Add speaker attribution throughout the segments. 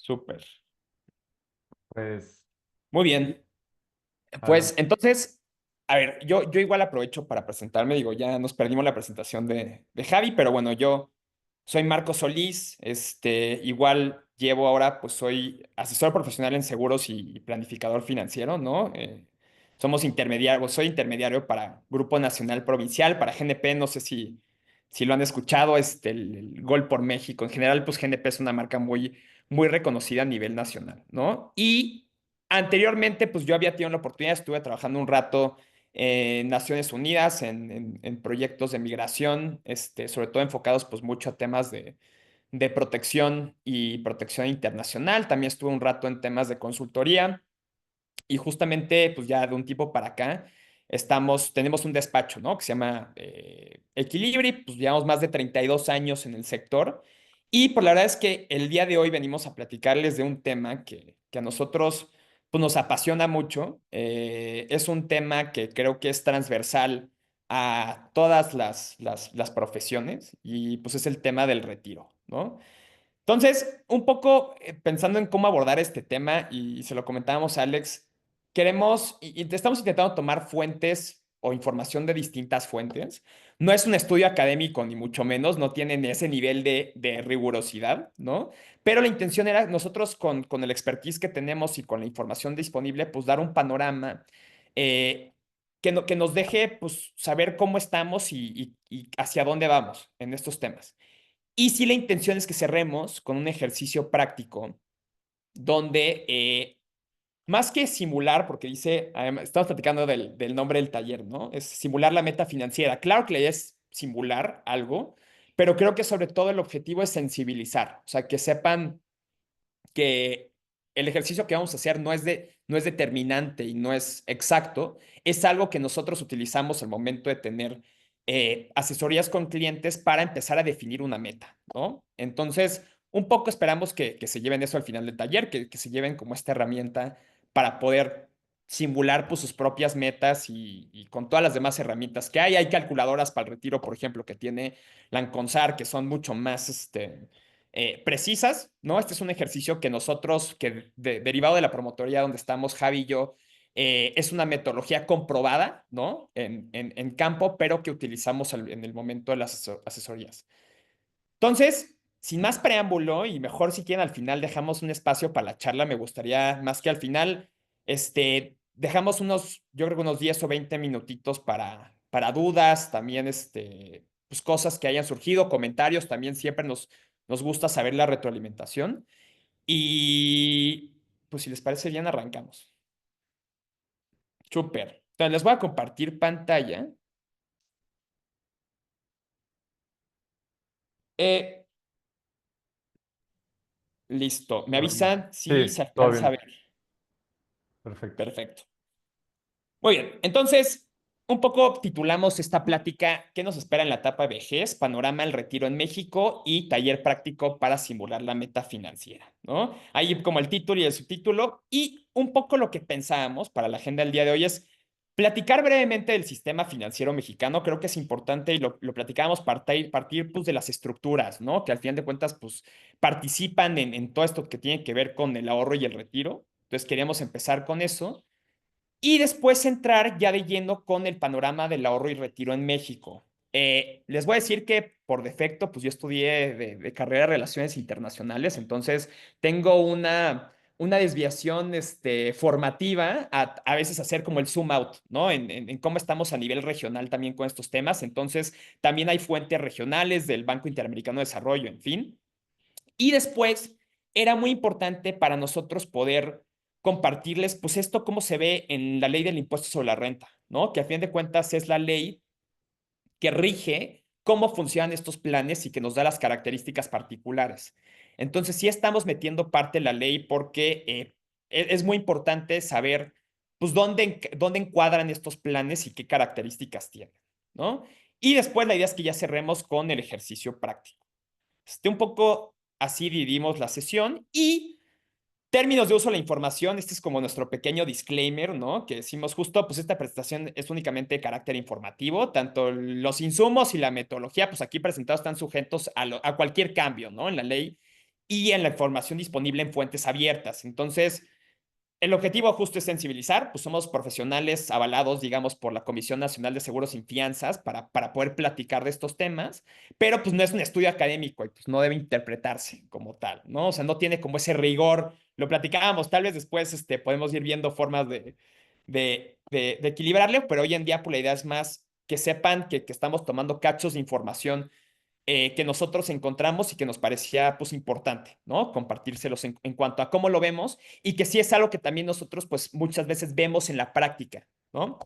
Speaker 1: Súper.
Speaker 2: Pues,
Speaker 1: Muy bien. Pues
Speaker 2: adelante.
Speaker 1: entonces, a ver, yo igual aprovecho para presentarme. Digo, ya nos perdimos la presentación de Javi, pero bueno, yo soy Marco Solís. Igual llevo ahora, pues soy asesor profesional en seguros y planificador financiero, ¿no? Somos intermediarios, soy intermediario para Grupo Nacional Provincial, para GNP, no sé si lo han escuchado, el Gol por México. En general, pues GNP es una marca muy reconocida a nivel nacional, ¿no? Y anteriormente, pues yo había tenido la oportunidad, estuve trabajando un rato en Naciones Unidas, en proyectos de migración, sobre todo enfocados pues mucho a temas de protección y protección internacional. También estuve un rato en temas de consultoría. Y justamente, pues ya de un tiempo para acá, tenemos un despacho, ¿no? Que se llama Equilibri, pues llevamos más de 32 años en el sector. Y pues la verdad es que el día de hoy venimos a platicarles de un tema que a nosotros pues, nos apasiona mucho. Es un tema que creo que es transversal a todas las profesiones y pues es el tema del retiro, ¿no? Entonces, un poco pensando en cómo abordar este tema, y se lo comentábamos a Alex, queremos y estamos intentando tomar fuentes o información de distintas fuentes. No es un estudio académico, ni mucho menos, no tienen ese nivel de rigurosidad, ¿no? Pero la intención era nosotros con el expertise que tenemos y con la información disponible, pues dar un panorama eh, que nos deje pues, saber cómo estamos y hacia dónde vamos en estos temas. Y sí, la intención es que cerremos con un ejercicio práctico donde, más que simular, porque dice, además, estamos platicando del nombre del taller, ¿no? Es simular la meta financiera. Claro que la idea es simular algo, pero creo que sobre todo el objetivo es sensibilizar, o sea, que sepan que el ejercicio que vamos a hacer no es determinante y no es exacto, es algo que nosotros utilizamos al momento de tener asesorías con clientes para empezar a definir una meta, ¿no? Entonces, un poco esperamos que se lleven eso al final del taller, que se lleven como esta herramienta para poder simular pues, sus propias metas y con todas las demás herramientas que hay. Hay calculadoras para el retiro, por ejemplo, que tiene Lanconsar, que son mucho más precisas, ¿no? Este es un ejercicio que nosotros, derivado de la promotoría donde estamos, Javi y yo, es una metodología comprobada, ¿no? En campo, pero que utilizamos en el momento de las asesorías. Entonces, sin más preámbulo, y mejor si quieren al final dejamos un espacio para la charla, me gustaría más que al final, dejamos yo creo que unos 10 o 20 minutitos para dudas, también, pues cosas que hayan surgido, comentarios, también siempre nos gusta saber la retroalimentación. Y pues si les parece bien, arrancamos. Súper. Entonces, les voy a compartir pantalla. Eh, Listo. Me
Speaker 2: Todo bien.
Speaker 1: avisan si
Speaker 2: Sí,
Speaker 1: se
Speaker 2: todo
Speaker 1: alcanza a
Speaker 2: bien.
Speaker 1: ver.
Speaker 2: Perfecto.
Speaker 1: Perfecto. Muy bien, entonces, un poco titulamos esta plática ¿Qué nos espera en la etapa de vejez? Panorama del retiro en México y taller práctico para simular la meta financiera, ¿no? Ahí como el título y el subtítulo. Y un poco lo que pensábamos para la agenda del día de hoy es platicar brevemente del sistema financiero mexicano. Creo que es importante y lo platicábamos partir pues, de las estructuras, ¿no? Que al final de cuentas pues participan en todo esto que tiene que ver con el ahorro y el retiro. Entonces queríamos empezar con eso. Y después entrar ya de lleno con el panorama del ahorro y retiro en México. Les voy a decir que por defecto, pues yo estudié de carrera de Relaciones Internacionales, entonces tengo una desviación formativa a veces hacer como el zoom out, ¿no? En cómo estamos a nivel regional también con estos temas. Entonces, también hay fuentes regionales del Banco Interamericano de Desarrollo, en fin. Y después era muy importante para nosotros poder compartirles, pues esto cómo se ve en la ley del impuesto sobre la renta, ¿no? Que a fin de cuentas es la ley que rige cómo funcionan estos planes y que nos da las características particulares. Entonces, sí estamos metiendo parte de la ley porque es muy importante saber, pues, dónde encuadran estos planes y qué características tienen, ¿no? Y después la idea es que ya cerremos con el ejercicio práctico. Un poco así dividimos la sesión y términos de uso de la información, este es como nuestro pequeño disclaimer, ¿no? Que decimos justo, pues esta presentación es únicamente de carácter informativo, tanto los insumos y la metodología, pues aquí presentados están sujetos a cualquier cambio, ¿no? En la ley y en la información disponible en fuentes abiertas. Entonces, el objetivo justo es sensibilizar, pues somos profesionales avalados, digamos, por la Comisión Nacional de Seguros y Fianzas para poder platicar de estos temas, pero pues no es un estudio académico y pues no debe interpretarse como tal, ¿no? O sea, no tiene como ese rigor, lo platicábamos, tal vez después podemos ir viendo formas de equilibrarlo, pero hoy en día pues la idea es más que sepan que estamos tomando cachos de información que nosotros encontramos y que nos parecía pues importante, ¿no? Compartírselos en cuanto a cómo lo vemos y que sí es algo que también nosotros pues muchas veces vemos en la práctica, ¿no?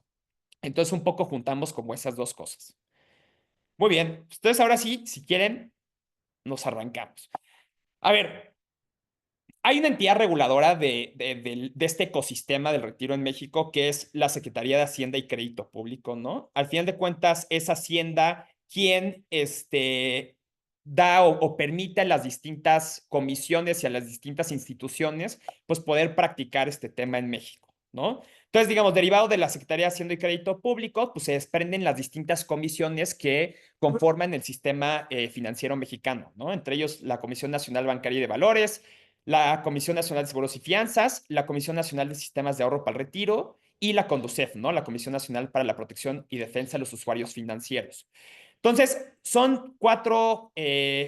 Speaker 1: Entonces un poco juntamos como esas dos cosas. Muy bien, entonces ahora sí, si quieren, nos arrancamos. A ver, hay una entidad reguladora de este ecosistema del retiro en México que es la Secretaría de Hacienda y Crédito Público, ¿no? Al final de cuentas, es Hacienda quien da o permite a las distintas comisiones y a las distintas instituciones pues poder practicar este tema en México, ¿no? Entonces, digamos, derivado de la Secretaría de Hacienda y Crédito Público, pues se desprenden las distintas comisiones que conforman el sistema financiero mexicano, ¿no? Entre ellos la Comisión Nacional Bancaria y de Valores, la Comisión Nacional de Seguros y Fianzas, la Comisión Nacional de Sistemas de Ahorro para el Retiro y la CONDUCEF, ¿no? La Comisión Nacional para la Protección y Defensa de los Usuarios Financieros. Entonces, son cuatro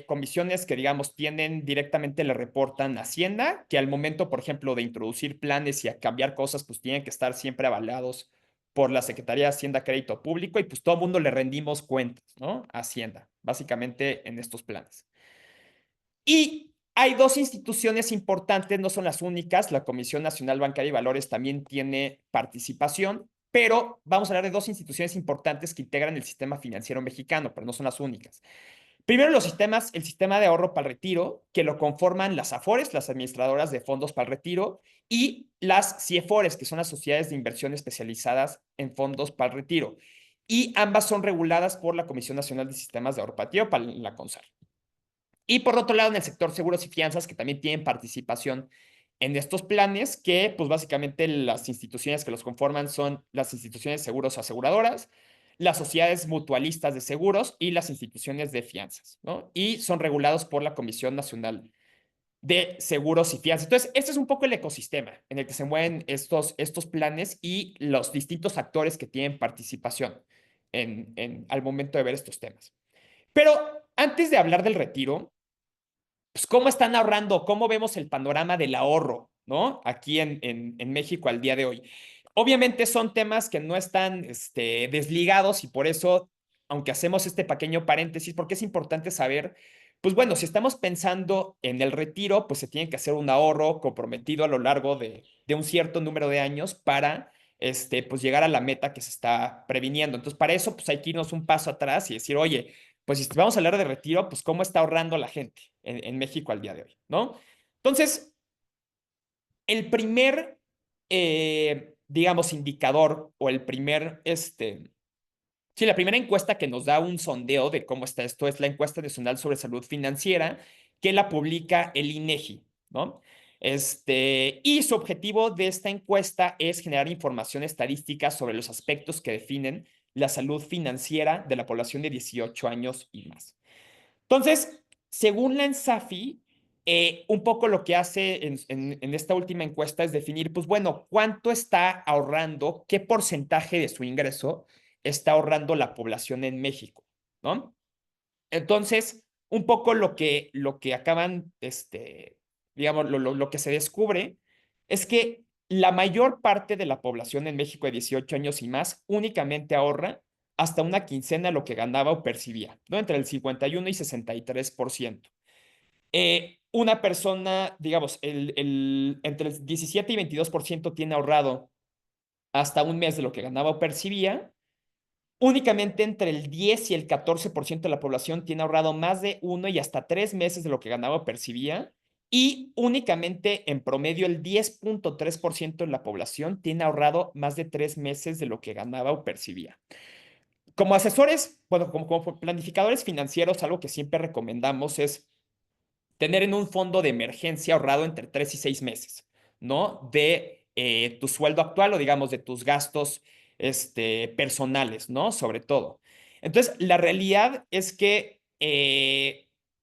Speaker 1: comisiones que, digamos, tienen directamente, le reportan a Hacienda, que al momento, por ejemplo, de introducir planes y a cambiar cosas, pues tienen que estar siempre avalados por la Secretaría de Hacienda Crédito Público y pues todo el mundo le rendimos cuentas, ¿no? A Hacienda, básicamente en estos planes. Y hay dos instituciones importantes, no son las únicas, la Comisión Nacional Bancaria y Valores también tiene participación, pero vamos a hablar de dos instituciones importantes que integran el sistema financiero mexicano, pero no son las únicas. Primero, el sistema de ahorro para el retiro, que lo conforman las AFORES, las administradoras de fondos para el retiro, y las CIEFORES, que son las sociedades de inversión especializadas en fondos para el retiro. Y ambas son reguladas por la Comisión Nacional de Sistemas de Ahorro para el Retiro, la CONSAR. Y por otro lado, en el sector seguros y fianzas, que también tienen participación en estos planes, que pues básicamente las instituciones que los conforman son las instituciones de seguros aseguradoras, las sociedades mutualistas de seguros y las instituciones de fianzas, ¿no? Y son regulados por la Comisión Nacional de Seguros y Fianzas. Entonces, este es un poco el ecosistema en el que se mueven estos planes y los distintos actores que tienen participación al momento de ver estos temas. Pero antes de hablar del retiro, pues, ¿cómo están ahorrando? ¿Cómo vemos el panorama del ahorro, ¿no? Aquí en México al día de hoy. Obviamente son temas que no están desligados y por eso, aunque hacemos este pequeño paréntesis, porque es importante saber, pues bueno, si estamos pensando en el retiro, pues se tiene que hacer un ahorro comprometido a lo largo de un cierto número de años para pues llegar a la meta que se está previniendo. Entonces, para eso, pues hay que irnos un paso atrás y decir, oye, pues si vamos a hablar de retiro, pues cómo está ahorrando la gente en México al día de hoy, ¿no? Entonces, el primer, digamos, indicador o sí, la primera encuesta que nos da un sondeo de cómo está esto es la encuesta nacional sobre salud financiera que la publica el INEGI, ¿no? Y su objetivo de esta encuesta es generar información estadística sobre los aspectos que definen la salud financiera de la población de 18 años y más. Entonces, según la ENSAFI, un poco lo que hace en esta última encuesta es definir, pues bueno, cuánto está ahorrando, qué porcentaje de su ingreso está ahorrando la población en México, ¿no? Entonces, un poco lo que acaban, digamos, lo que se descubre es que la mayor parte de la población en México de 18 años y más únicamente ahorra hasta una quincena lo que ganaba o percibía, ¿no? Entre el 51 y 63%. Una persona, digamos, entre el 17 y 22% tiene ahorrado hasta un mes de lo que ganaba o percibía. Únicamente entre el 10 y el 14% de la población tiene ahorrado más de uno y hasta 3 meses de lo que ganaba o percibía. Y únicamente en promedio el 10.3% de la población tiene ahorrado más de 3 meses de lo que ganaba o percibía. Como asesores, bueno, como planificadores financieros, algo que siempre recomendamos es tener en un fondo de emergencia ahorrado entre 3 y 6 meses, ¿no? De tu sueldo actual o digamos de tus gastos personales, ¿no? Sobre todo. Entonces, la realidad es que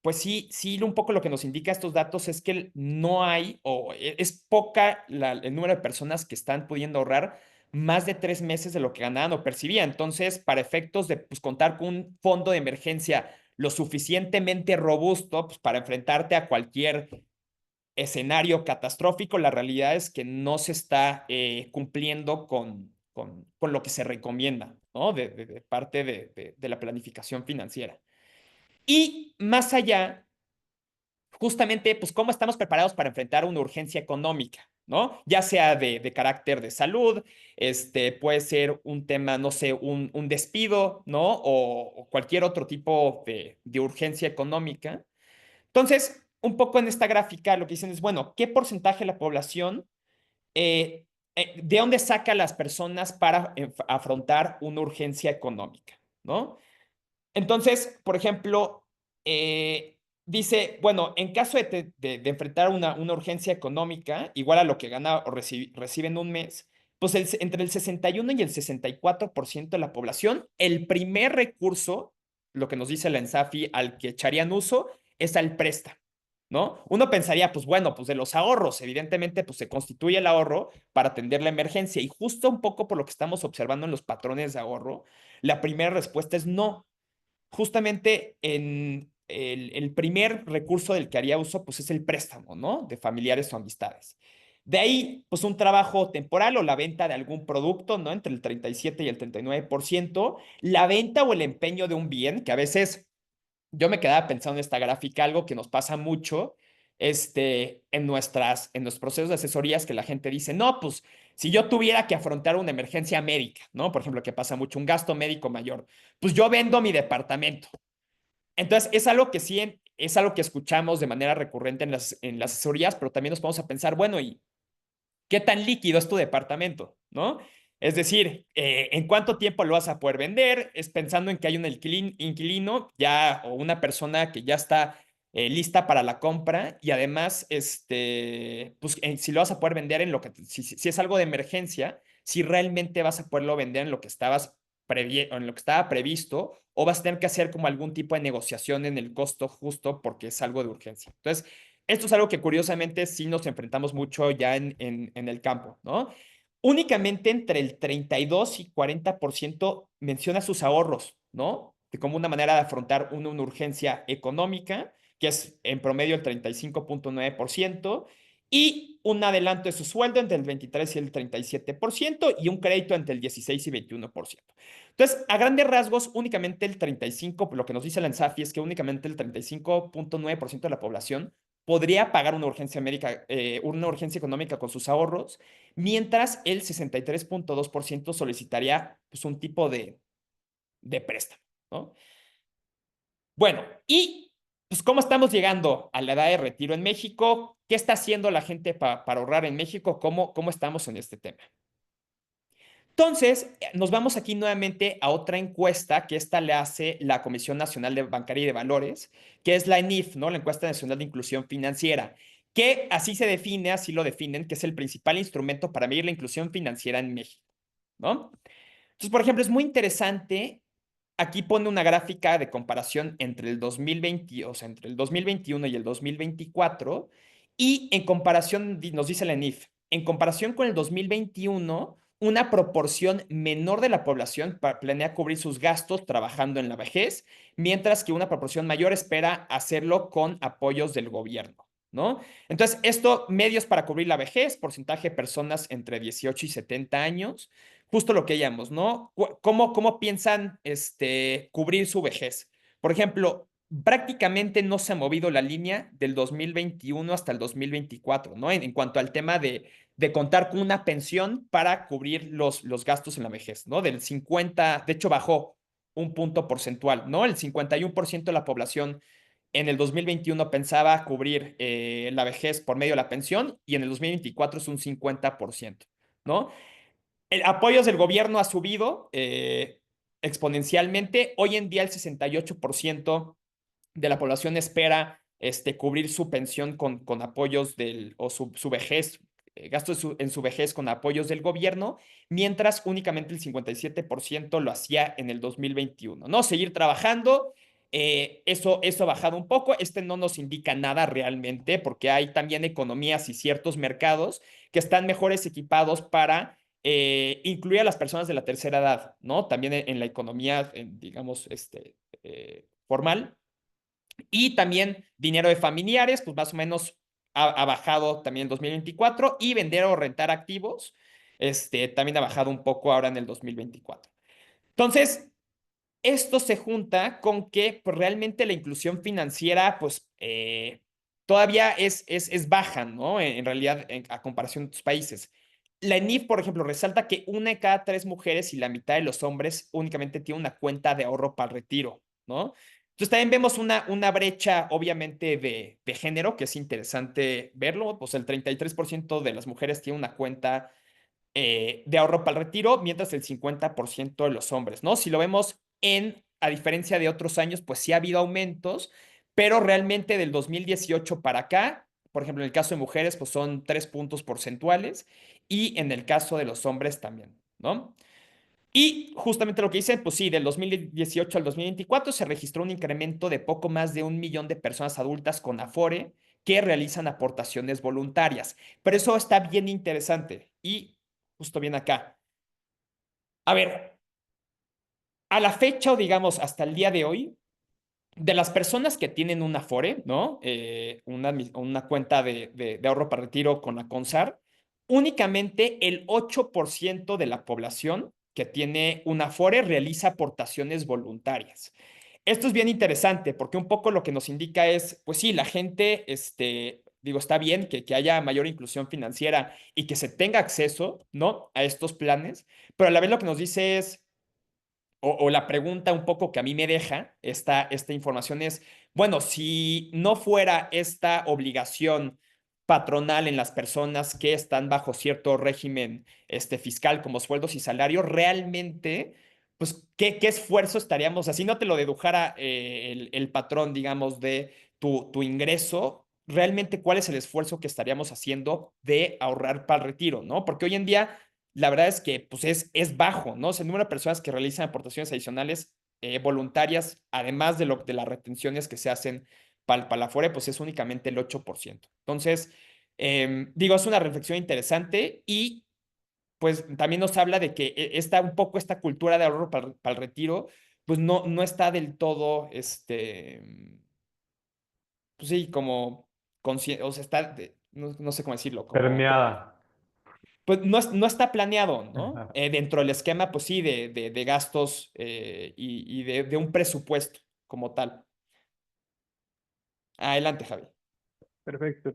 Speaker 1: pues sí, sí, un poco lo que nos indica estos datos es que no hay, es poca el número de personas que están pudiendo ahorrar más de 3 meses de lo que ganaban o percibían. Entonces, para efectos de pues, contar con un fondo de emergencia lo suficientemente robusto pues, para enfrentarte a cualquier escenario catastrófico, la realidad es que no se está cumpliendo con lo que se recomienda, ¿no? De parte de la planificación financiera. Y más allá, justamente, pues, cómo estamos preparados para enfrentar una urgencia económica, ¿no? Ya sea de carácter de salud, puede ser un tema, no sé, un despido, ¿no? O cualquier otro tipo de urgencia económica. Entonces, un poco en esta gráfica lo que dicen es, bueno, ¿qué porcentaje de la población, eh, de dónde saca las personas para afrontar una urgencia económica, ¿no? Entonces, por ejemplo, dice, bueno, en caso de enfrentar una urgencia económica, igual a lo que gana o recibe en un mes, pues entre el 61 y el 64% de la población, el primer recurso, lo que nos dice la ENSAFI, al que echarían uso, es al préstamo, ¿no? Uno pensaría, pues bueno, pues de los ahorros, evidentemente, pues se constituye el ahorro para atender la emergencia y justo un poco por lo que estamos observando en los patrones de ahorro, la primera respuesta es no. Justamente en el primer recurso del que haría uso, pues es el préstamo, ¿no? De familiares o amistades. De ahí, pues un trabajo temporal o la venta de algún producto, ¿no? Entre el 37 y el 39%. La venta o el empeño de un bien, que a veces yo me quedaba pensando en esta gráfica, algo que nos pasa mucho, en los procesos de asesorías que la gente dice, no, pues si yo tuviera que afrontar una emergencia médica, ¿no? Por ejemplo, que pasa mucho, un gasto médico mayor, pues yo vendo mi departamento. Entonces, es algo que sí, es algo que escuchamos de manera recurrente en las asesorías, pero también nos vamos a pensar, bueno, ¿y qué tan líquido es tu departamento? ¿No? Es decir, ¿en cuánto tiempo lo vas a poder vender? Es pensando en que hay un inquilino ya o una persona que ya está lista para la compra y además, pues, si lo vas a poder vender en lo que, si es algo de emergencia, si realmente vas a poderlo vender en lo que en lo que estaba previsto o vas a tener que hacer como algún tipo de negociación en el costo justo porque es algo de urgencia. Entonces, esto es algo que curiosamente sí nos enfrentamos mucho ya en el campo, ¿no? Únicamente entre el 32 y 40% menciona sus ahorros, ¿no? De como una manera de afrontar una urgencia económica, que es en promedio el 35,9%, y un adelanto de su sueldo entre el 23 y el 37%, y un crédito entre el 16 y 21%. Entonces, a grandes rasgos, únicamente el 35, lo que nos dice la ENSAFI es que únicamente el 35,9% de la población podría pagar una urgencia médica, una urgencia económica con sus ahorros, mientras el 63,2% solicitaría pues, un tipo de préstamo, ¿no? Bueno, y pues cómo estamos llegando a la edad de retiro en México, qué está haciendo la gente para ahorrar en México, cómo estamos en este tema. Entonces, nos vamos aquí nuevamente a otra encuesta que esta le hace la Comisión Nacional de Bancaria y de Valores, que es la ENIF, ¿no? La Encuesta Nacional de Inclusión Financiera, que así se define, así lo definen, que es el principal instrumento para medir la inclusión financiera en México, ¿no? Entonces, por ejemplo, es muy interesante. Aquí pone una gráfica de comparación entre el 2020, o sea, entre el 2021 y el 2024, y en comparación, nos dice la ENIF, en comparación con el 2021, una proporción menor de la población planea cubrir sus gastos trabajando en la vejez, mientras que una proporción mayor espera hacerlo con apoyos del gobierno, ¿no? Entonces, esto, medios para cubrir la vejez, porcentaje de personas entre 18 y 70 años, justo lo que llamamos, ¿no? ¿Cómo piensan cubrir su vejez? Por ejemplo, prácticamente no se ha movido la línea del 2021 hasta el 2024, ¿no? En cuanto al tema de contar con una pensión para cubrir los gastos en la vejez, ¿no? Del 50, de hecho bajó un punto porcentual, ¿no? El 51% de la población en el 2021 pensaba cubrir la vejez por medio de la pensión y en el 2024 es un 50%, ¿no? El apoyos del gobierno ha subido exponencialmente. Hoy en día el 68% de la población espera cubrir su pensión con apoyos o su vejez, gastos en su vejez con apoyos del gobierno, mientras únicamente el 57% lo hacía en el 2021, ¿no? Seguir trabajando Eso ha bajado un poco. Este no nos indica nada realmente porque hay también economías y ciertos mercados que están mejores equipados para incluir a las personas de la tercera edad, ¿no? También en la economía, digamos, formal. Y también dinero de familiares, pues más o menos ha bajado también en 2024 y vender o rentar activos, también ha bajado un poco ahora en el 2024. Entonces, esto se junta con que pues, realmente la inclusión financiera pues todavía es baja, ¿no? En realidad, a comparación de otros países. La ENIF, por ejemplo, resalta que una de cada tres mujeres y la mitad de los hombres únicamente tiene una cuenta de ahorro para el retiro, ¿no? Entonces también vemos una brecha, obviamente, de género, que es interesante verlo. Pues el 33% de las mujeres tiene una cuenta de ahorro para el retiro, mientras el 50% de los hombres, ¿no? Si lo vemos a diferencia de otros años, pues sí ha habido aumentos, pero realmente del 2018 para acá, por ejemplo, en el caso de mujeres, pues son 3 puntos porcentuales y en el caso de los hombres también, ¿no? Y justamente lo que dicen, pues sí, del 2018 al 2024 se registró un incremento de poco más de 1 millón de personas adultas con Afore que realizan aportaciones voluntarias. Pero eso está bien interesante. Y justo bien acá. A ver, a la fecha o digamos hasta el día de hoy, de las personas que tienen un Afore, ¿no? Una cuenta de ahorro para retiro con la CONSAR, únicamente el 8% de la población que tiene un Afore realiza aportaciones voluntarias. Esto es bien interesante porque un poco lo que nos indica es, pues sí, la gente, digo, está bien que haya mayor inclusión financiera y que se tenga acceso, ¿no? A estos planes, pero a la vez lo que nos dice es, o la pregunta un poco que a mí me deja esta información es, bueno, si no fuera esta obligación patronal en las personas que están bajo cierto régimen fiscal como sueldos y salarios, realmente, pues, ¿qué esfuerzo estaríamos, así no te lo dedujara el patrón, digamos, de tu ingreso, realmente cuál es el esfuerzo que estaríamos haciendo de ahorrar para el retiro, ¿no? Porque hoy en día la verdad es que pues es bajo, ¿no? O sea, el número de personas que realizan aportaciones adicionales voluntarias, además de las retenciones que se hacen para la Afore, pues es únicamente el 8%. Entonces, digo, es una reflexión interesante y pues también nos habla de que un poco esta cultura de ahorro para el retiro, pues no está del todo, pues sí, como consciente, o sea, no sé cómo decirlo,
Speaker 2: Permeada.
Speaker 1: pues no está planeado, ¿no?
Speaker 2: Ajá.
Speaker 1: Dentro del esquema, pues sí, de gastos y de un presupuesto como tal. Adelante, Javi.
Speaker 3: Perfecto.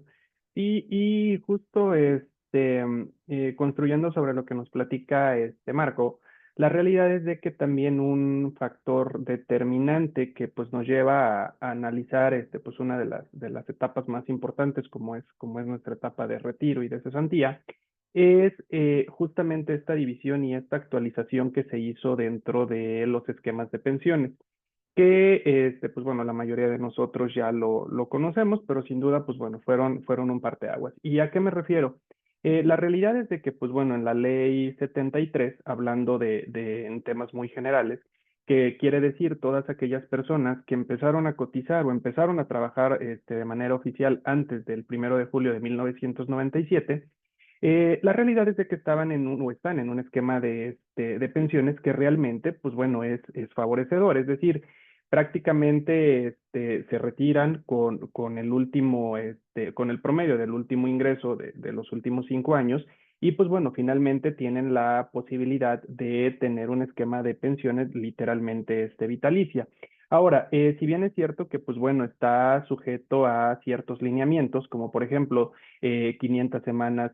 Speaker 3: Y justo construyendo sobre lo que nos platica este Marco, la realidad es de que también un factor determinante que pues nos lleva a analizar pues una de las etapas más importantes como es nuestra etapa de retiro y de cesantía, es justamente esta división y esta actualización que se hizo dentro de los esquemas de pensiones que, pues bueno, la mayoría de nosotros ya lo conocemos, pero sin duda, pues bueno, fueron un parteaguas. ¿Y a qué me refiero? La realidad es de que, pues bueno, en la ley 73, hablando en temas muy generales, que quiere decir todas aquellas personas que empezaron a cotizar o empezaron a trabajar de manera oficial antes del 1 de julio de 1997, la realidad es de que estaban o están en un esquema de pensiones que realmente, pues bueno, es favorecedor. Es decir, prácticamente se retiran con el último, con el promedio del último ingreso de los últimos 5 años y pues bueno, finalmente tienen la posibilidad de tener un esquema de pensiones literalmente vitalicia. Ahora, si bien es cierto que pues bueno, está sujeto a ciertos lineamientos, como por ejemplo 500 semanas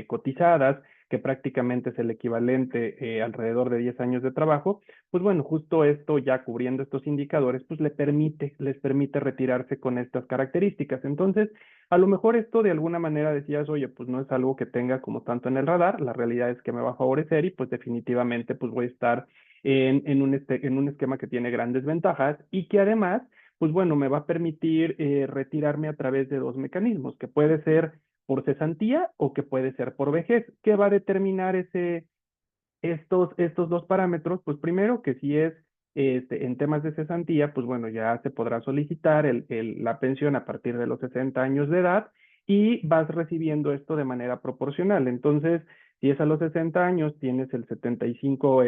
Speaker 3: cotizadas, que prácticamente es el equivalente alrededor de 10 años de trabajo, pues bueno, justo esto ya cubriendo estos indicadores, pues les permite retirarse con estas características. Entonces, a lo mejor esto de alguna manera decías, oye, pues no es algo que tenga como tanto en el radar, la realidad es que me va a favorecer y pues definitivamente pues voy a estar en un esquema que tiene grandes ventajas y que además, pues bueno, me va a permitir retirarme a través de dos mecanismos, que puede ser por cesantía o que puede ser por vejez. ¿Qué va a determinar estos dos parámetros? Pues primero que si es en temas de cesantía, pues bueno, ya se podrá solicitar la pensión a partir de los 60 años de edad y vas recibiendo esto de manera proporcional. Entonces, si es a los 60 años, tienes el 75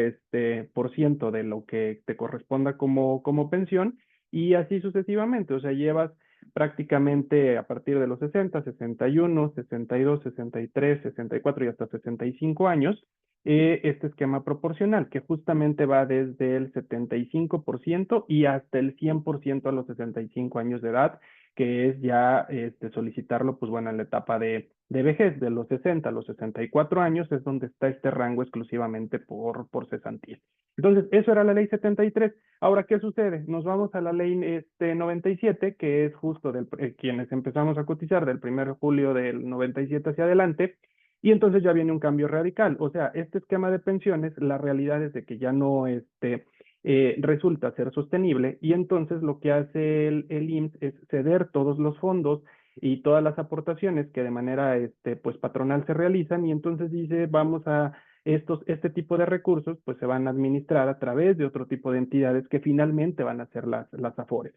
Speaker 3: por ciento de lo que te corresponda como pensión y así sucesivamente. O sea, llevas prácticamente a partir de los 60, 61, 62, 63, 64 y hasta 65 años, este esquema proporcional, que justamente va desde el 75% y hasta el 100% a los 65 años de edad, que es ya solicitarlo, pues bueno, en la etapa de vejez, de los 60 a los 64 años, es donde está este rango exclusivamente por cesantía. Entonces, eso era la ley 73. Ahora, ¿qué sucede? Nos vamos a la ley 97, que es justo quienes empezamos a cotizar del 1 de julio del 97 hacia adelante, y entonces ya viene un cambio radical. O sea, este esquema de pensiones, la realidad es de que ya no resulta ser sostenible, y entonces lo que hace el IMSS es ceder todos los fondos y todas las aportaciones que de manera pues patronal se realizan, y entonces dice, vamos a este tipo de recursos pues se van a administrar a través de otro tipo de entidades que finalmente van a ser las AFORES.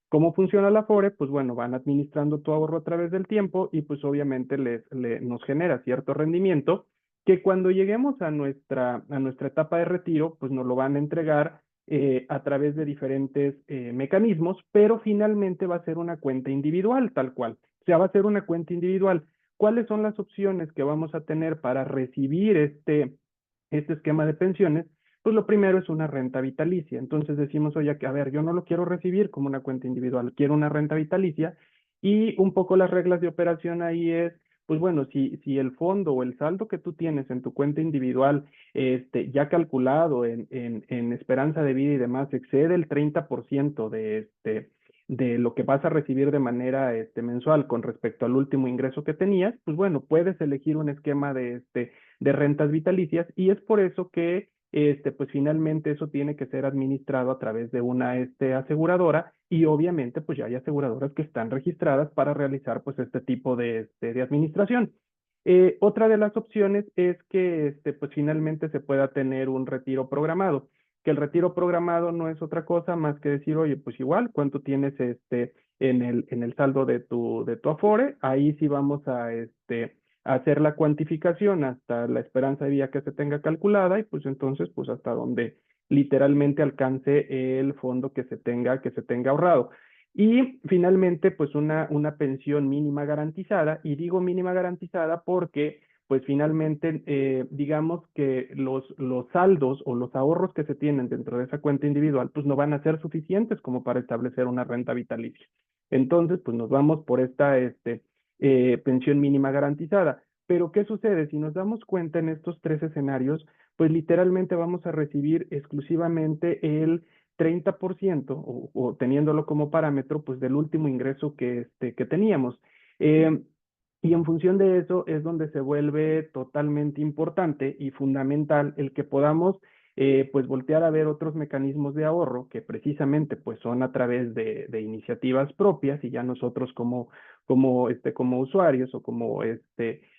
Speaker 3: ¿Cómo funciona la AFORE? Pues bueno, van administrando tu ahorro a través del tiempo y pues obviamente nos genera cierto rendimiento que cuando lleguemos a nuestra etapa de retiro, pues nos lo van a entregar a través de diferentes mecanismos, pero finalmente va a ser una cuenta individual, tal cual. O sea, va a ser una cuenta individual. ¿Cuáles son las opciones que vamos a tener para recibir este esquema de pensiones? Pues lo primero es una renta vitalicia. Entonces decimos, oye, a ver, yo no lo quiero recibir como una cuenta individual, quiero una renta vitalicia. Y un poco las reglas de operación ahí es, pues bueno, si el fondo o el saldo que tú tienes en tu cuenta individual, ya calculado en esperanza de vida y demás, excede el 30% de lo que vas a recibir de manera mensual con respecto al último ingreso que tenías, pues bueno, puedes elegir un esquema de rentas vitalicias, y es por eso que pues finalmente eso tiene que ser administrado a través de una aseguradora, y obviamente pues ya hay aseguradoras que están registradas para realizar pues este tipo de administración. Otra de las opciones es que pues finalmente se pueda tener un retiro programado, que el retiro programado no es otra cosa más que decir, oye, pues igual, ¿cuánto tienes en el saldo de tu Afore? Ahí sí vamos a hacer la cuantificación hasta la esperanza de vida que se tenga calculada, y pues entonces, pues hasta donde literalmente alcance el fondo que se tenga ahorrado. Y finalmente, pues una pensión mínima garantizada, y digo mínima garantizada porque pues finalmente, digamos que los saldos o los ahorros que se tienen dentro de esa cuenta individual, pues no van a ser suficientes como para establecer una renta vitalicia. Entonces, pues nos vamos por esta pensión mínima garantizada. Pero, ¿qué sucede? Si nos damos cuenta en estos tres escenarios, pues literalmente vamos a recibir exclusivamente el 30% o teniéndolo como parámetro, pues del último ingreso que teníamos. Eh, y en función de eso es donde se vuelve totalmente importante y fundamental el que podamos pues voltear a ver otros mecanismos de ahorro que precisamente pues son a través de iniciativas propias, y ya nosotros como usuarios o como de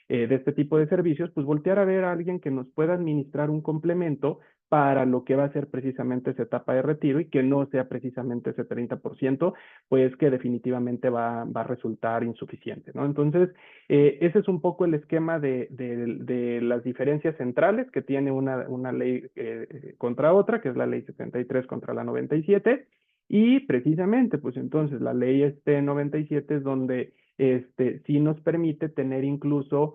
Speaker 3: este tipo de servicios, pues voltear a ver a alguien que nos pueda administrar un complemento para lo que va a ser precisamente esa etapa de retiro, y que no sea precisamente ese 30%, pues que definitivamente va a resultar insuficiente, ¿no? Entonces, ese es un poco el esquema de las diferencias centrales que tiene una ley contra otra, que es la ley 73 contra la 97, y precisamente, pues entonces la ley 97 es donde sí nos permite tener incluso,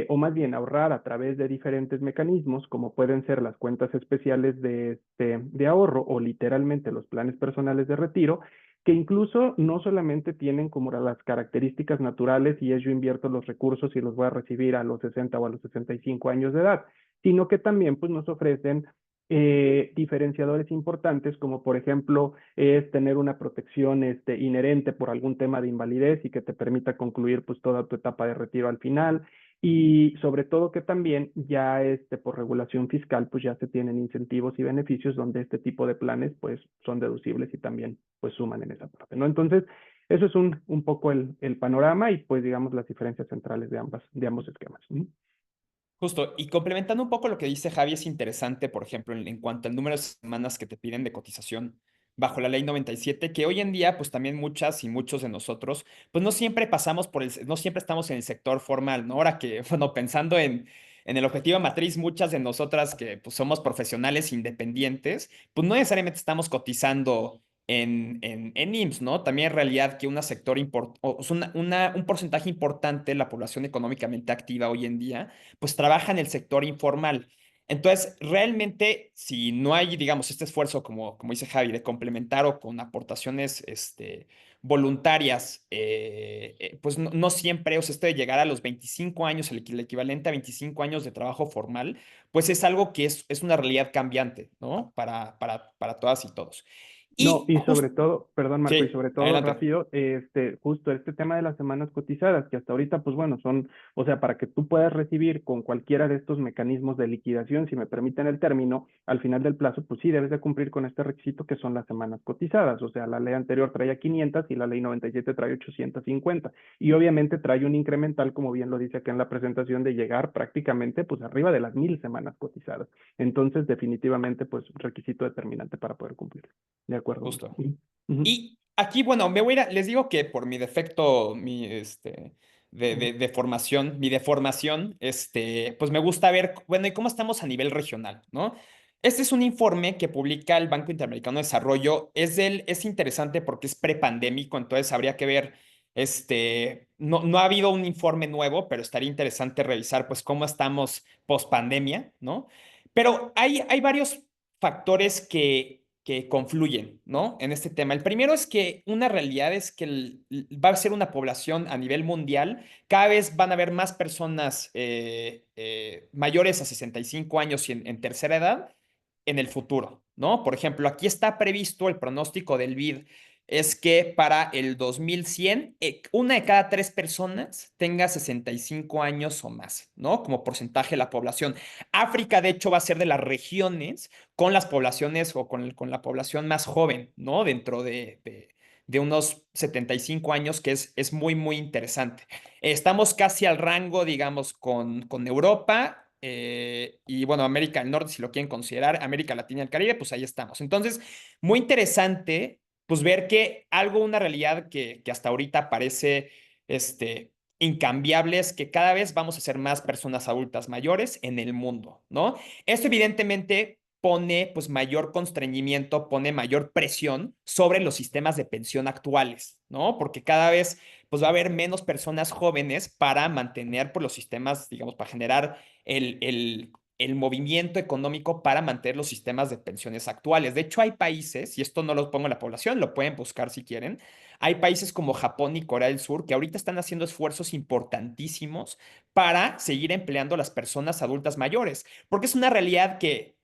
Speaker 3: o más bien ahorrar a través de diferentes mecanismos, como pueden ser las cuentas especiales de ahorro o literalmente los planes personales de retiro, que incluso no solamente tienen como las características naturales y es yo invierto los recursos y los voy a recibir a los 60 o a los 65 años de edad, sino que también pues nos ofrecen diferenciadores importantes, como por ejemplo es tener una protección inherente por algún tema de invalidez y que te permita concluir pues toda tu etapa de retiro al final, y sobre todo que también ya por regulación fiscal pues ya se tienen incentivos y beneficios donde este tipo de planes pues son deducibles y también pues suman en esa parte, ¿no? Entonces, eso es un poco el panorama y pues digamos las diferencias centrales de ambos esquemas.
Speaker 1: Justo, y complementando un poco lo que dice Javi, es interesante, por ejemplo, en cuanto al número de semanas que te piden de cotización bajo la ley 97, que hoy en día, pues también muchas y muchos de nosotros, pues no siempre pasamos por no siempre estamos en el sector formal, ¿no? Ahora que, bueno, pensando en el objetivo matriz, muchas de nosotras que pues somos profesionales independientes, pues no necesariamente estamos cotizando en IMSS, ¿no? También en realidad que o sea, un porcentaje importante de la población económicamente activa hoy en día pues trabaja en el sector informal. Entonces, realmente, si no hay, digamos, este esfuerzo, como dice Javi, de complementar o con aportaciones voluntarias, pues no siempre, o sea, esto de llegar a los 25 años, el equivalente a 25 años de trabajo formal, pues es algo que es una realidad cambiante, ¿no? Para todas y todos.
Speaker 3: No,
Speaker 1: Y
Speaker 3: y sobre
Speaker 1: justo,
Speaker 3: todo, perdón Marco, y
Speaker 1: sí,
Speaker 3: sobre todo
Speaker 1: adelante.
Speaker 3: rápido, justo este tema de las semanas cotizadas, que hasta ahorita, pues bueno, son, o sea, para que tú puedas recibir con cualquiera de estos mecanismos de liquidación, si me permiten el término, al final del plazo, pues sí, debes de cumplir con este requisito que son las semanas cotizadas, o sea, la ley anterior traía 500 y la ley 97 trae 850, y obviamente trae un incremental, como bien lo dice acá en la presentación, de llegar prácticamente, pues arriba de las 1000 semanas cotizadas. Entonces, definitivamente, pues requisito determinante para poder cumplir. De acuerdo, Marco.
Speaker 1: Justo.
Speaker 3: Ujú, ujú,
Speaker 1: Y aquí, bueno, me voy a ir les digo que por mi defecto,
Speaker 3: ujú.
Speaker 1: de formación, mi deformación, pues me gusta ver, bueno, y cómo estamos a nivel regional, ¿no? Este es un informe que publica el Banco Interamericano de Desarrollo. Es interesante porque es prepandémico, entonces habría que ver, no ha habido un informe nuevo, pero estaría interesante revisar, pues, cómo estamos post pandemia, ¿no? Pero hay varios factores que confluyen, ¿no? En este tema. El primero es que una realidad es que va a ser una población a nivel mundial, cada vez van a haber más personas mayores a 65 años y en tercera edad en el futuro, ¿no? Por ejemplo, aquí está previsto el pronóstico del BID es que para el 2100, una de cada tres personas tenga 65 años o más, ¿no? Como porcentaje de la población. África, de hecho, va a ser de las regiones con las poblaciones o con la población más joven, ¿no? Dentro de unos 75 años, que es muy, muy interesante. Estamos casi al rango, digamos, con Europa y, bueno, América del Norte, si lo quieren considerar, América Latina y el Caribe, pues ahí estamos. Entonces, muy interesante, pues ver que una realidad que hasta ahorita parece, incambiable es que cada vez vamos a ser más personas adultas mayores en el mundo, ¿no? Esto evidentemente pone pues mayor constreñimiento, pone mayor presión sobre los sistemas de pensión actuales, ¿no? Porque cada vez pues va a haber menos personas jóvenes para mantener pues, los sistemas, digamos, para generar el movimiento económico para mantener los sistemas de pensiones actuales. De hecho, hay países, y esto no lo pongo en la población, lo pueden buscar si quieren, hay países como Japón y Corea del Sur que ahorita están haciendo esfuerzos importantísimos para seguir empleando a las personas adultas mayores, porque es una realidad que,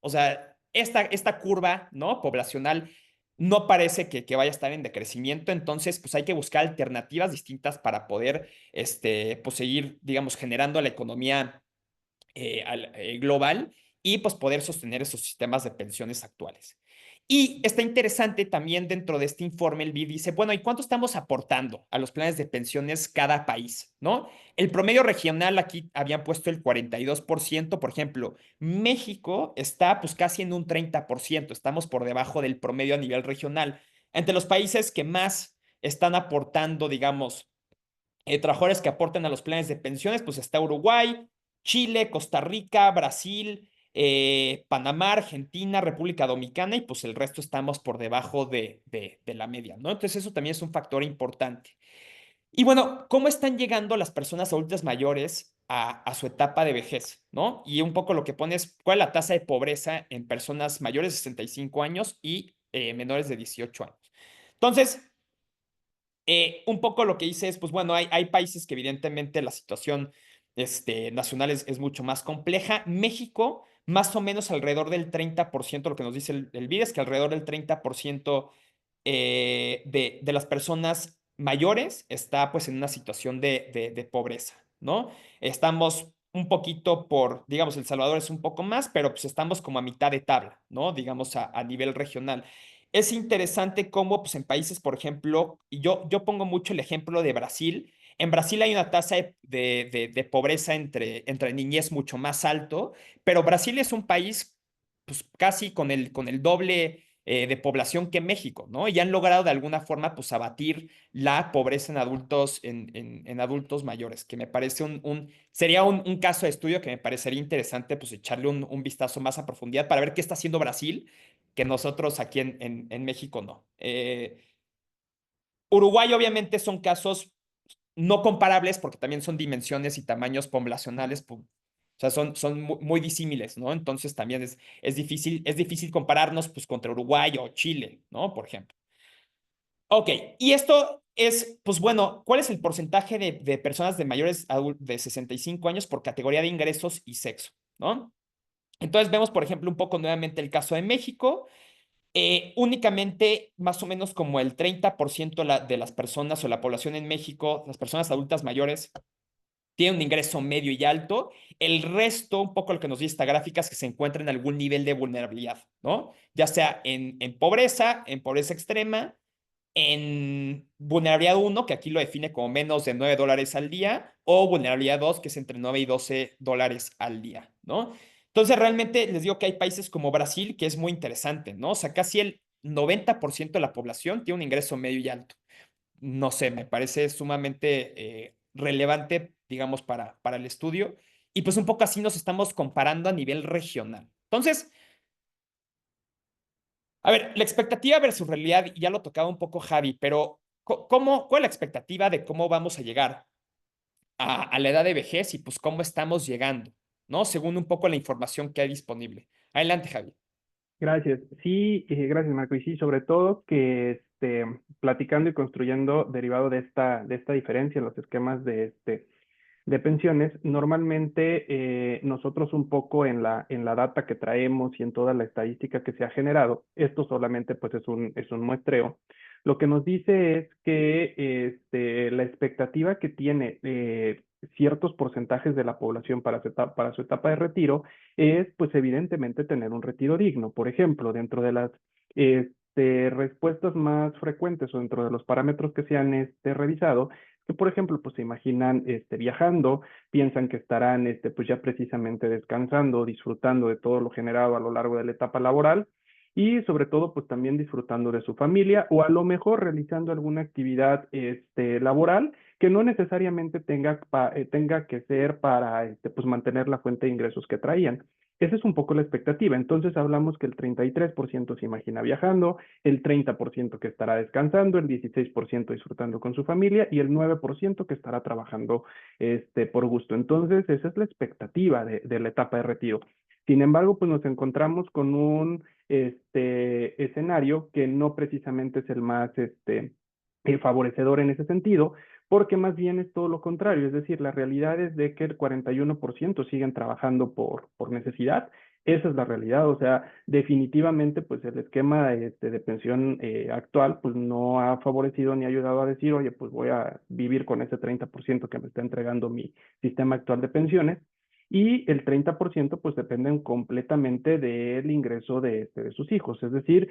Speaker 1: o sea, esta curva, ¿no? Poblacional no parece que vaya a estar en decrecimiento, entonces pues hay que buscar alternativas distintas para poder, pues seguir, digamos, generando la economía global y pues poder sostener esos sistemas de pensiones actuales. Y está interesante también dentro de este informe, el BID dice, bueno, ¿y cuánto estamos aportando a los planes de pensiones cada país? ¿No? El promedio regional aquí habían puesto el 42%, por ejemplo, México está pues casi en un 30%, estamos por debajo del promedio a nivel regional. Entre los países que más están aportando, digamos, trabajadores que aporten a los planes de pensiones, pues está Uruguay, Chile, Costa Rica, Brasil, Panamá, Argentina, República Dominicana y pues el resto estamos por debajo de la media, ¿no? Entonces eso también es un factor importante. Y bueno, ¿cómo están llegando las personas adultas mayores a su etapa de vejez, ¿no? Y un poco lo que pones, ¿cuál es la tasa de pobreza en personas mayores de 65 años y menores de 18 años? Entonces, un poco lo que dice es, pues bueno, hay países que evidentemente la situación nacional es mucho más compleja. México, más o menos alrededor del 30%, lo que nos dice el BID es que alrededor del 30% de las personas mayores está pues en una situación de pobreza, ¿no? Estamos un poquito digamos, El Salvador es un poco más, pero pues estamos como a mitad de tabla, ¿no? Digamos a nivel regional. Es interesante cómo, pues en países, por ejemplo, y yo pongo mucho el ejemplo de Brasil. En Brasil hay una tasa de pobreza entre niñez mucho más alto, pero Brasil es un país pues, casi con el doble de población que México, ¿no? Y han logrado de alguna forma pues abatir la pobreza en adultos, en adultos mayores, que me parece sería un caso de estudio que me parecería interesante pues echarle un vistazo más a profundidad para ver qué está haciendo Brasil, que nosotros aquí en México no. Uruguay obviamente son casos no comparables porque también son dimensiones y tamaños poblacionales, o sea, son muy disímiles, ¿no? Entonces también es difícil compararnos pues contra Uruguay o Chile, ¿no? Por ejemplo. Ok, y esto es, pues bueno, ¿cuál es el porcentaje de personas de mayores de 65 años por categoría de ingresos y sexo, ¿no? Entonces vemos, por ejemplo, un poco nuevamente el caso de México. Únicamente más o menos como el 30% de las personas o la población en México, las personas adultas mayores, tiene un ingreso medio y alto. El resto, un poco lo que nos dice esta gráfica, es que se encuentra en algún nivel de vulnerabilidad, ¿no? Ya sea en pobreza extrema, en vulnerabilidad uno, que aquí lo define como menos de $9 al día, o vulnerabilidad 2, que es entre 9 y $12 al día, ¿no? Entonces, realmente les digo que hay países como Brasil, que es muy interesante, ¿no? O sea, casi el 90% de la población tiene un ingreso medio y alto. No sé, me parece sumamente relevante, digamos, para el estudio. Y pues un poco así nos estamos comparando a nivel regional. Entonces, a ver, la expectativa versus realidad, ya lo tocaba un poco Javi, pero ¿cuál es la expectativa de cómo vamos a llegar a la edad de vejez y pues cómo estamos llegando, ¿no? Según un poco la información que hay disponible. Adelante, Javi.
Speaker 3: Gracias. Sí, gracias, Marco. Y sí, sobre todo que platicando y construyendo derivado de esta diferencia en los esquemas de pensiones, normalmente nosotros un poco en la data que traemos y en toda la estadística que se ha generado, esto solamente pues es un muestreo, lo que nos dice es que la expectativa que tiene ciertos porcentajes de la población para su etapa de retiro es pues evidentemente tener un retiro digno. Por ejemplo, dentro de las respuestas más frecuentes o dentro de los parámetros que se han revisado, que por ejemplo, pues se imaginan viajando, piensan que estarán pues ya precisamente descansando, disfrutando de todo lo generado a lo largo de la etapa laboral y sobre todo pues también disfrutando de su familia o a lo mejor realizando alguna actividad laboral que no necesariamente tenga que ser para pues mantener la fuente de ingresos que traían. Esa es un poco la expectativa. Entonces hablamos que el 33% se imagina viajando, el 30% que estará descansando, el 16% disfrutando con su familia y el 9% que estará trabajando por gusto. Entonces, esa es la expectativa de la etapa de retiro. Sin embargo, pues nos encontramos con un escenario que no precisamente es el más favorecedor en ese sentido, porque más bien es todo lo contrario, es decir, la realidad es de que el 41% siguen trabajando por necesidad. Esa es la realidad, o sea, definitivamente pues el esquema de pensión actual pues no ha favorecido ni ayudado a decir, oye, pues voy a vivir con ese 30% que me está entregando mi sistema actual de pensiones y el 30% pues dependen completamente del ingreso de sus hijos, es decir,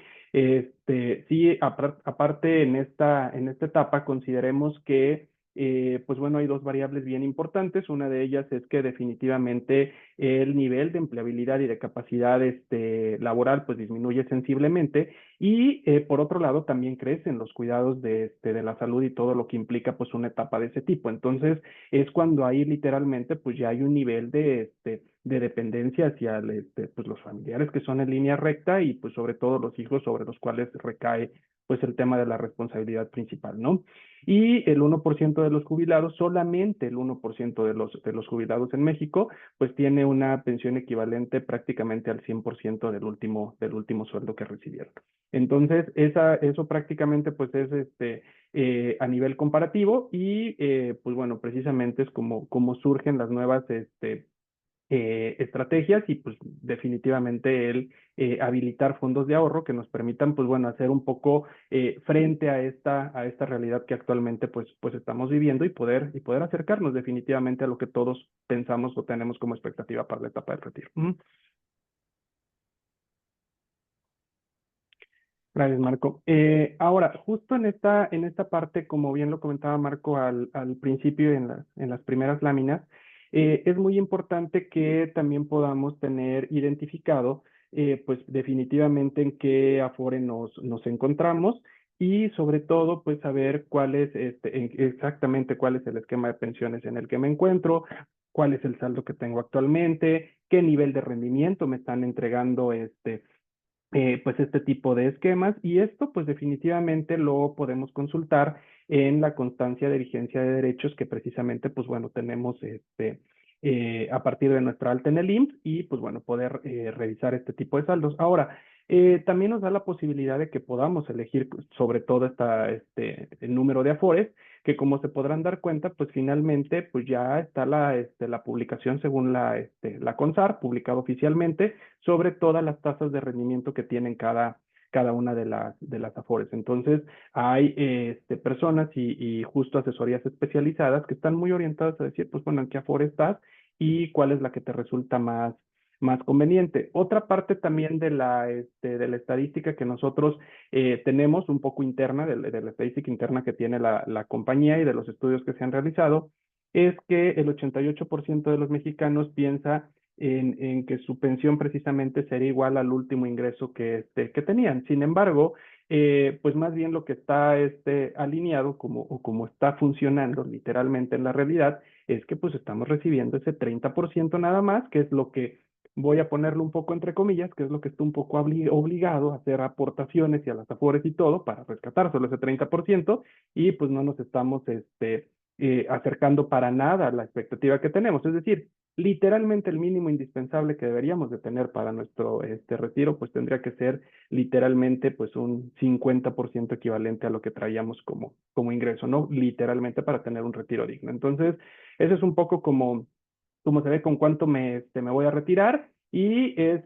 Speaker 3: sí, aparte en esta etapa consideremos que pues bueno, hay dos variables bien importantes. Una de ellas es que definitivamente el nivel de empleabilidad y de capacidad laboral pues disminuye sensiblemente y por otro lado también crecen los cuidados de la salud y todo lo que implica pues una etapa de ese tipo. Entonces es cuando ahí literalmente pues ya hay un nivel de dependencia hacia pues los familiares que son en línea recta y pues sobre todo los hijos sobre los cuales recae pues el tema de la responsabilidad principal, ¿no? Y el 1% de los jubilados, solamente el 1% de los jubilados en México, pues tiene una pensión equivalente prácticamente al 100% del último sueldo que recibieron. Entonces, eso prácticamente pues es a nivel comparativo y pues bueno, precisamente es como surgen las nuevas estrategias y pues definitivamente el habilitar fondos de ahorro que nos permitan pues bueno hacer un poco frente a esta realidad que actualmente pues estamos viviendo y poder acercarnos definitivamente a lo que todos pensamos o tenemos como expectativa para la etapa del retiro. Gracias, Marco. Ahora, justo en esta parte, como bien lo comentaba Marco al principio en las primeras láminas, es muy importante que también podamos tener identificado, pues definitivamente en qué Afore nos encontramos y sobre todo, pues saber cuál es exactamente cuál es el esquema de pensiones en el que me encuentro, cuál es el saldo que tengo actualmente, qué nivel de rendimiento me están entregando pues este tipo de esquemas y esto pues definitivamente lo podemos consultar en la constancia de vigencia de derechos que precisamente pues bueno tenemos a partir de nuestra alta en el IMSS y pues bueno poder revisar este tipo de saldos. Ahora, también nos da la posibilidad de que podamos elegir sobre todo el número de afores que como se podrán dar cuenta, pues finalmente pues ya está la publicación según la CONSAR, publicado oficialmente, sobre todas las tasas de rendimiento que tienen cada una de las Afores. Entonces, hay personas y justo asesorías especializadas que están muy orientadas a decir, pues bueno, ¿en qué Afore estás y cuál es la que te resulta más conveniente? Otra parte también de la estadística que nosotros tenemos, un poco interna, de la estadística interna que tiene la compañía y de los estudios que se han realizado, es que el 88% de los mexicanos piensa en que su pensión precisamente sería igual al último ingreso que tenían. Sin embargo, pues más bien lo que está alineado o como está funcionando literalmente en la realidad es que pues estamos recibiendo ese 30% nada más, que es lo que voy a ponerlo un poco entre comillas, que es lo que está un poco obligado a hacer aportaciones y a las afores y todo para rescatar solo ese 30% y pues no nos estamos acercando para nada a la expectativa que tenemos. Es decir, literalmente el mínimo indispensable que deberíamos de tener para nuestro retiro, pues tendría que ser literalmente pues un 50% equivalente a lo que traíamos como ingreso, ¿no? Literalmente para tener un retiro digno. Entonces, eso es un poco como se ve con cuánto me voy a retirar. Y es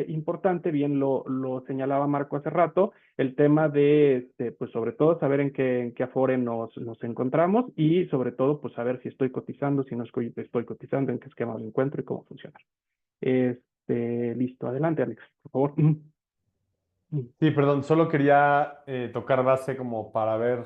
Speaker 3: importante, bien lo señalaba Marco hace rato, el tema de, pues sobre todo saber en qué Afore nos encontramos y sobre todo, pues saber si estoy cotizando, si no estoy cotizando, en qué esquema me encuentro y cómo funciona. Listo, adelante, Alex, por favor.
Speaker 2: Sí, perdón, solo quería tocar base como para ver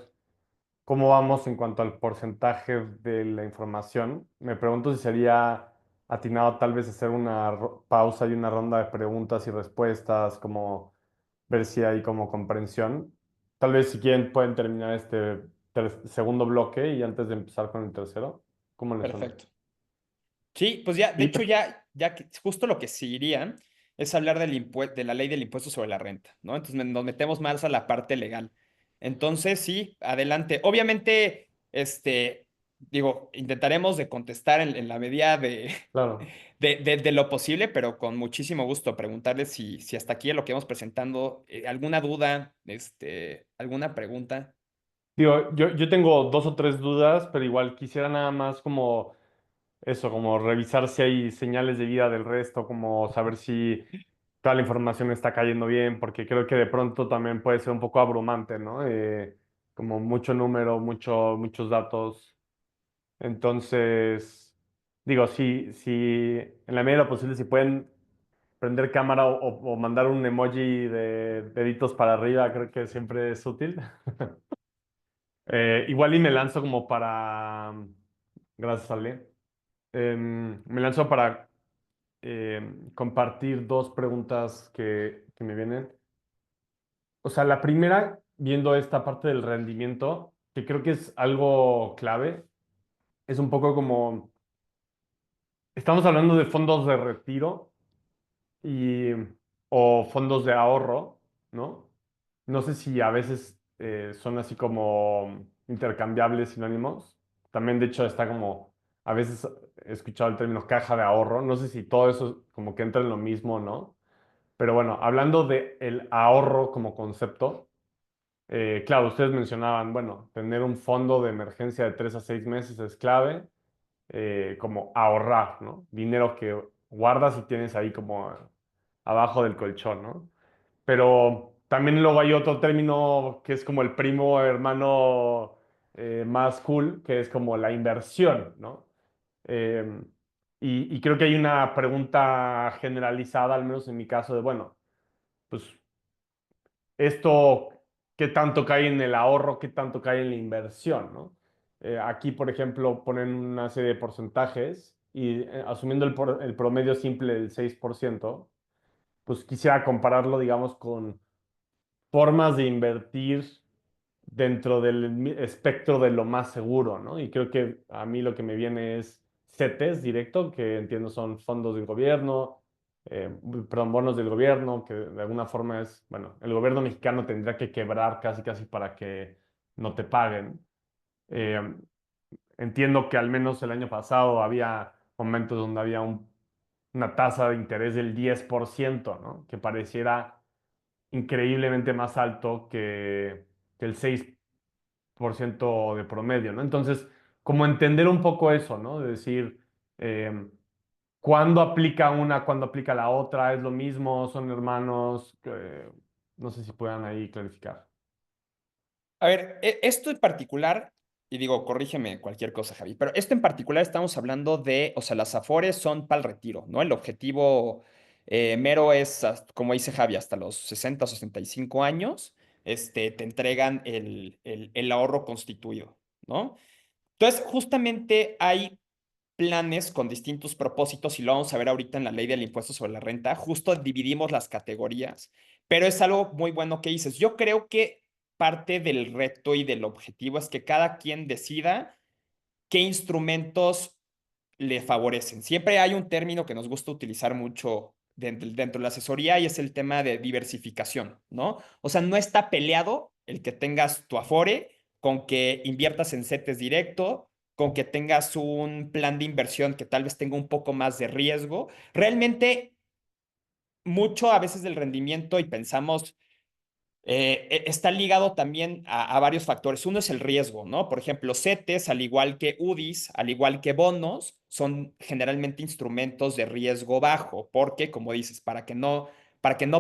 Speaker 2: cómo vamos en cuanto al porcentaje de la información. Me pregunto si sería atinado tal vez hacer una pausa y una ronda de preguntas y respuestas, como ver si hay como comprensión. Tal vez si quieren pueden terminar este segundo bloque y antes de empezar con el tercero. ¿Cómo les suena?
Speaker 1: Perfecto. Sí, pues ya, de
Speaker 3: Sí,
Speaker 1: hecho justo lo que seguiría es hablar de la ley del impuesto sobre la renta, ¿no? Entonces nos metemos más a la parte legal. Entonces, sí, adelante. Obviamente, digo, intentaremos de contestar en la medida
Speaker 2: Claro.
Speaker 1: de lo posible, pero con muchísimo gusto preguntarles si hasta aquí en lo que vamos presentando, alguna duda, alguna pregunta.
Speaker 2: Digo, yo tengo dos o tres dudas, pero igual quisiera nada más como eso, como revisar si hay señales de vida del resto, como saber si toda la información está cayendo bien, porque creo que de pronto también puede ser un poco abrumante, ¿no? Como mucho número, muchos datos. Entonces, digo, si en la medida de lo posible, si pueden prender cámara o mandar un emoji de deditos para arriba, creo que siempre es útil. Igual y me lanzo como para... Gracias, Ale. Me lanzo para compartir dos preguntas que me vienen. O sea, la primera, viendo esta parte del rendimiento, que creo que es algo clave, es un poco como, estamos hablando de fondos de retiro y, o fondos de ahorro, ¿no? No sé si a veces son así como intercambiables sinónimos. También, de hecho, está como, a veces he escuchado el término caja de ahorro. No sé si todo eso como que entra en lo mismo, ¿no? Pero bueno, hablando de el ahorro como concepto, claro, ustedes mencionaban, bueno, tener un fondo de emergencia de 3 a 6 meses es clave, como ahorrar, ¿no? Dinero que guardas y tienes ahí como abajo del colchón, ¿no? Pero también luego hay otro término que es como el primo hermano más cool, que es como la inversión, ¿no? Eh, y creo que hay una pregunta generalizada, al menos en mi caso, de, bueno, pues esto, ¿qué tanto cae en el ahorro, qué tanto cae en la inversión, ¿no? Aquí, por ejemplo, ponen una serie de porcentajes y asumiendo el promedio simple del 6%, pues quisiera compararlo, digamos, con formas de invertir dentro del espectro de lo más seguro, ¿no? Y creo que a mí lo que me viene es CETES directo, que entiendo son fondos del gobierno, perdón, bonos del gobierno, que de alguna forma es, bueno, el gobierno mexicano tendría que quebrar casi casi para que no te paguen. Eh, Entiendo que al menos el año pasado había momentos donde había una tasa de interés del 10%, ¿no? Que pareciera increíblemente más alto que el 6% de promedio, ¿no? Entonces, como entender un poco eso, ¿no? De decir, eh, ¿cuándo aplica una, cuándo aplica la otra? ¿Es lo mismo? ¿Son hermanos? No sé si puedan ahí clarificar.
Speaker 1: A ver, esto en particular, y digo, corrígeme cualquier cosa, Javi, pero esto en particular estamos hablando de, o sea, las Afores son para el retiro, ¿no? El objetivo mero es, como dice Javi, hasta los 60 o 65 años, te entregan el ahorro constituido, ¿no? Entonces, justamente hay planes con distintos propósitos y lo vamos a ver ahorita en la ley del impuesto sobre la renta. Justo dividimos las categorías, pero es algo muy bueno que dices. Yo creo que parte del reto y del objetivo es que cada quien decida qué instrumentos le favorecen. Siempre hay un término que nos gusta utilizar mucho dentro de la asesoría y es el tema de diversificación, ¿no? O sea, no está peleado el que tengas tu Afore con que inviertas en CETES directo, con que tengas un plan de inversión que tal vez tenga un poco más de riesgo. Realmente, mucho a veces del rendimiento y pensamos está ligado también a varios factores. Uno es el riesgo, ¿no? Por ejemplo, CETES, al igual que UDIs, al igual que bonos, son generalmente instrumentos de riesgo bajo, porque, como dices, para que no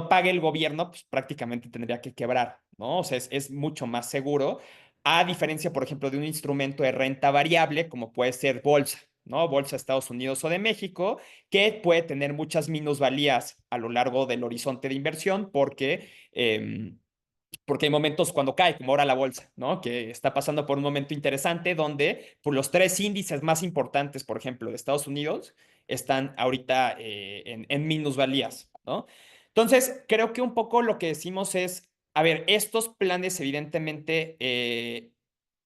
Speaker 1: pague el gobierno, pues prácticamente tendría que quebrar, ¿no? O sea, es mucho más seguro, a diferencia, por ejemplo, de un instrumento de renta variable, como puede ser bolsa, ¿no? Bolsa de Estados Unidos o de México, que puede tener muchas minusvalías a lo largo del horizonte de inversión, porque hay momentos cuando cae, como ahora la bolsa, ¿no? Que está pasando por un momento interesante donde por los tres índices más importantes, por ejemplo, de Estados Unidos, están ahorita en minusvalías, ¿no? Entonces, creo que un poco lo que decimos es, a ver, estos planes evidentemente,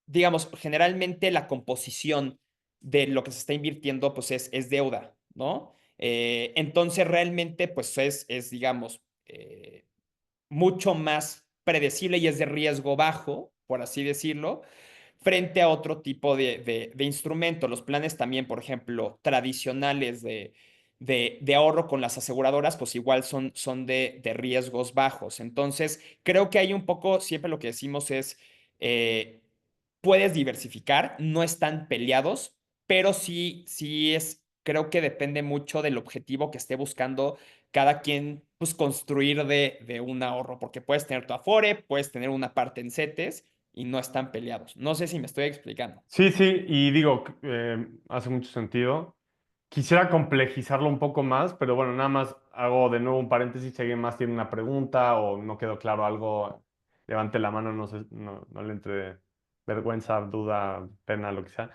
Speaker 1: digamos, generalmente la composición de lo que se está invirtiendo, pues es deuda, ¿no? Entonces, realmente, pues digamos, mucho más predecible y es de riesgo bajo, por así decirlo, frente a otro tipo de instrumento. Los planes también, por ejemplo, tradicionales de ahorro con las aseguradoras, pues igual son de riesgos bajos. Entonces, creo que hay un poco, siempre lo que decimos es, eh, puedes diversificar, no están peleados, pero sí creo que depende mucho del objetivo que esté buscando cada quien, pues construir de un ahorro, porque puedes tener tu Afore, puedes tener una parte en CETES y no están peleados. No sé si me estoy explicando.
Speaker 2: Sí, sí, y digo, hace mucho sentido. Quisiera complejizarlo un poco más, pero bueno, nada más hago de nuevo un paréntesis. Si alguien más tiene una pregunta o no quedó claro algo, levante la mano, no, no le entre vergüenza, duda, pena, lo que sea.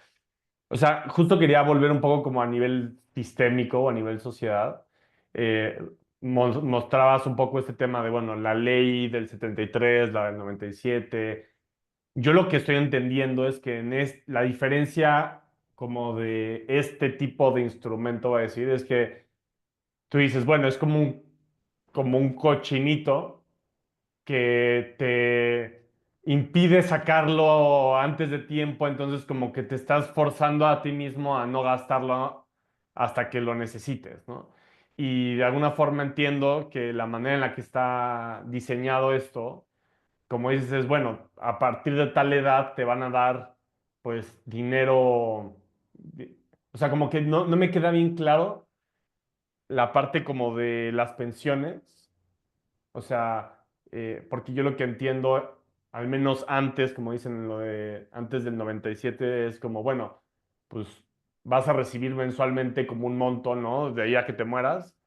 Speaker 2: O sea, justo quería volver un poco como a nivel sistémico o a nivel sociedad. Eh, Mostrabas un poco este tema de, bueno, la ley del 73, la del 97. Yo lo que estoy entendiendo es que la diferencia como de este tipo de instrumento, va a decir, es que tú dices, bueno, es como un cochinito que te impide sacarlo antes de tiempo, entonces como que te estás forzando a ti mismo a no gastarlo hasta que lo necesites, ¿no? Y de alguna forma entiendo que la manera en la que está diseñado esto, como dices, es bueno, a partir de tal edad te van a dar pues dinero, o sea, como que no me queda bien claro la parte como de las pensiones, o sea, porque yo lo que entiendo, al menos antes, como dicen en lo de antes del 97 es como, bueno, pues vas a recibir mensualmente como un monto, ¿no? De ahí a que te mueras,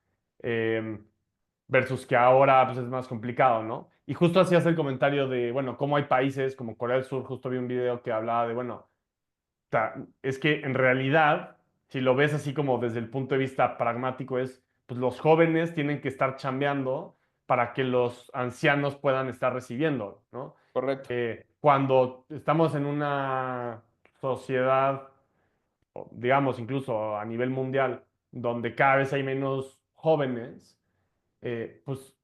Speaker 2: versus que ahora pues es más complicado, ¿no? Y justo hacías el comentario de, bueno, cómo hay países como Corea del Sur, justo vi un video que hablaba de, bueno, es que en realidad, si lo ves así como desde el punto de vista pragmático, es, pues los jóvenes tienen que estar chambeando para que los ancianos puedan estar recibiendo, ¿no?
Speaker 1: Correcto.
Speaker 2: Cuando estamos en una sociedad, digamos, incluso a nivel mundial, donde cada vez hay menos jóvenes, pues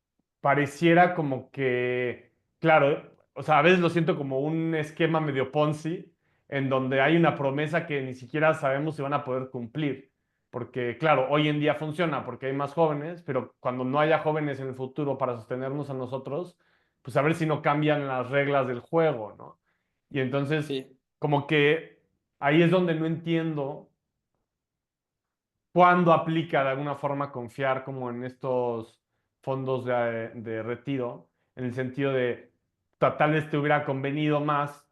Speaker 2: pareciera como que, claro, o sea, a veces lo siento como un esquema medio Ponzi, en donde hay una promesa que ni siquiera sabemos si van a poder cumplir. Porque, claro, hoy en día funciona porque hay más jóvenes, pero cuando no haya jóvenes en el futuro para sostenernos a nosotros, pues a ver si no cambian las reglas del juego, ¿no? Y entonces,
Speaker 1: Sí.
Speaker 2: como que ahí es donde no entiendo cuándo aplica de alguna forma confiar como en estos fondos de retiro, en el sentido de tal vez te hubiera convenido más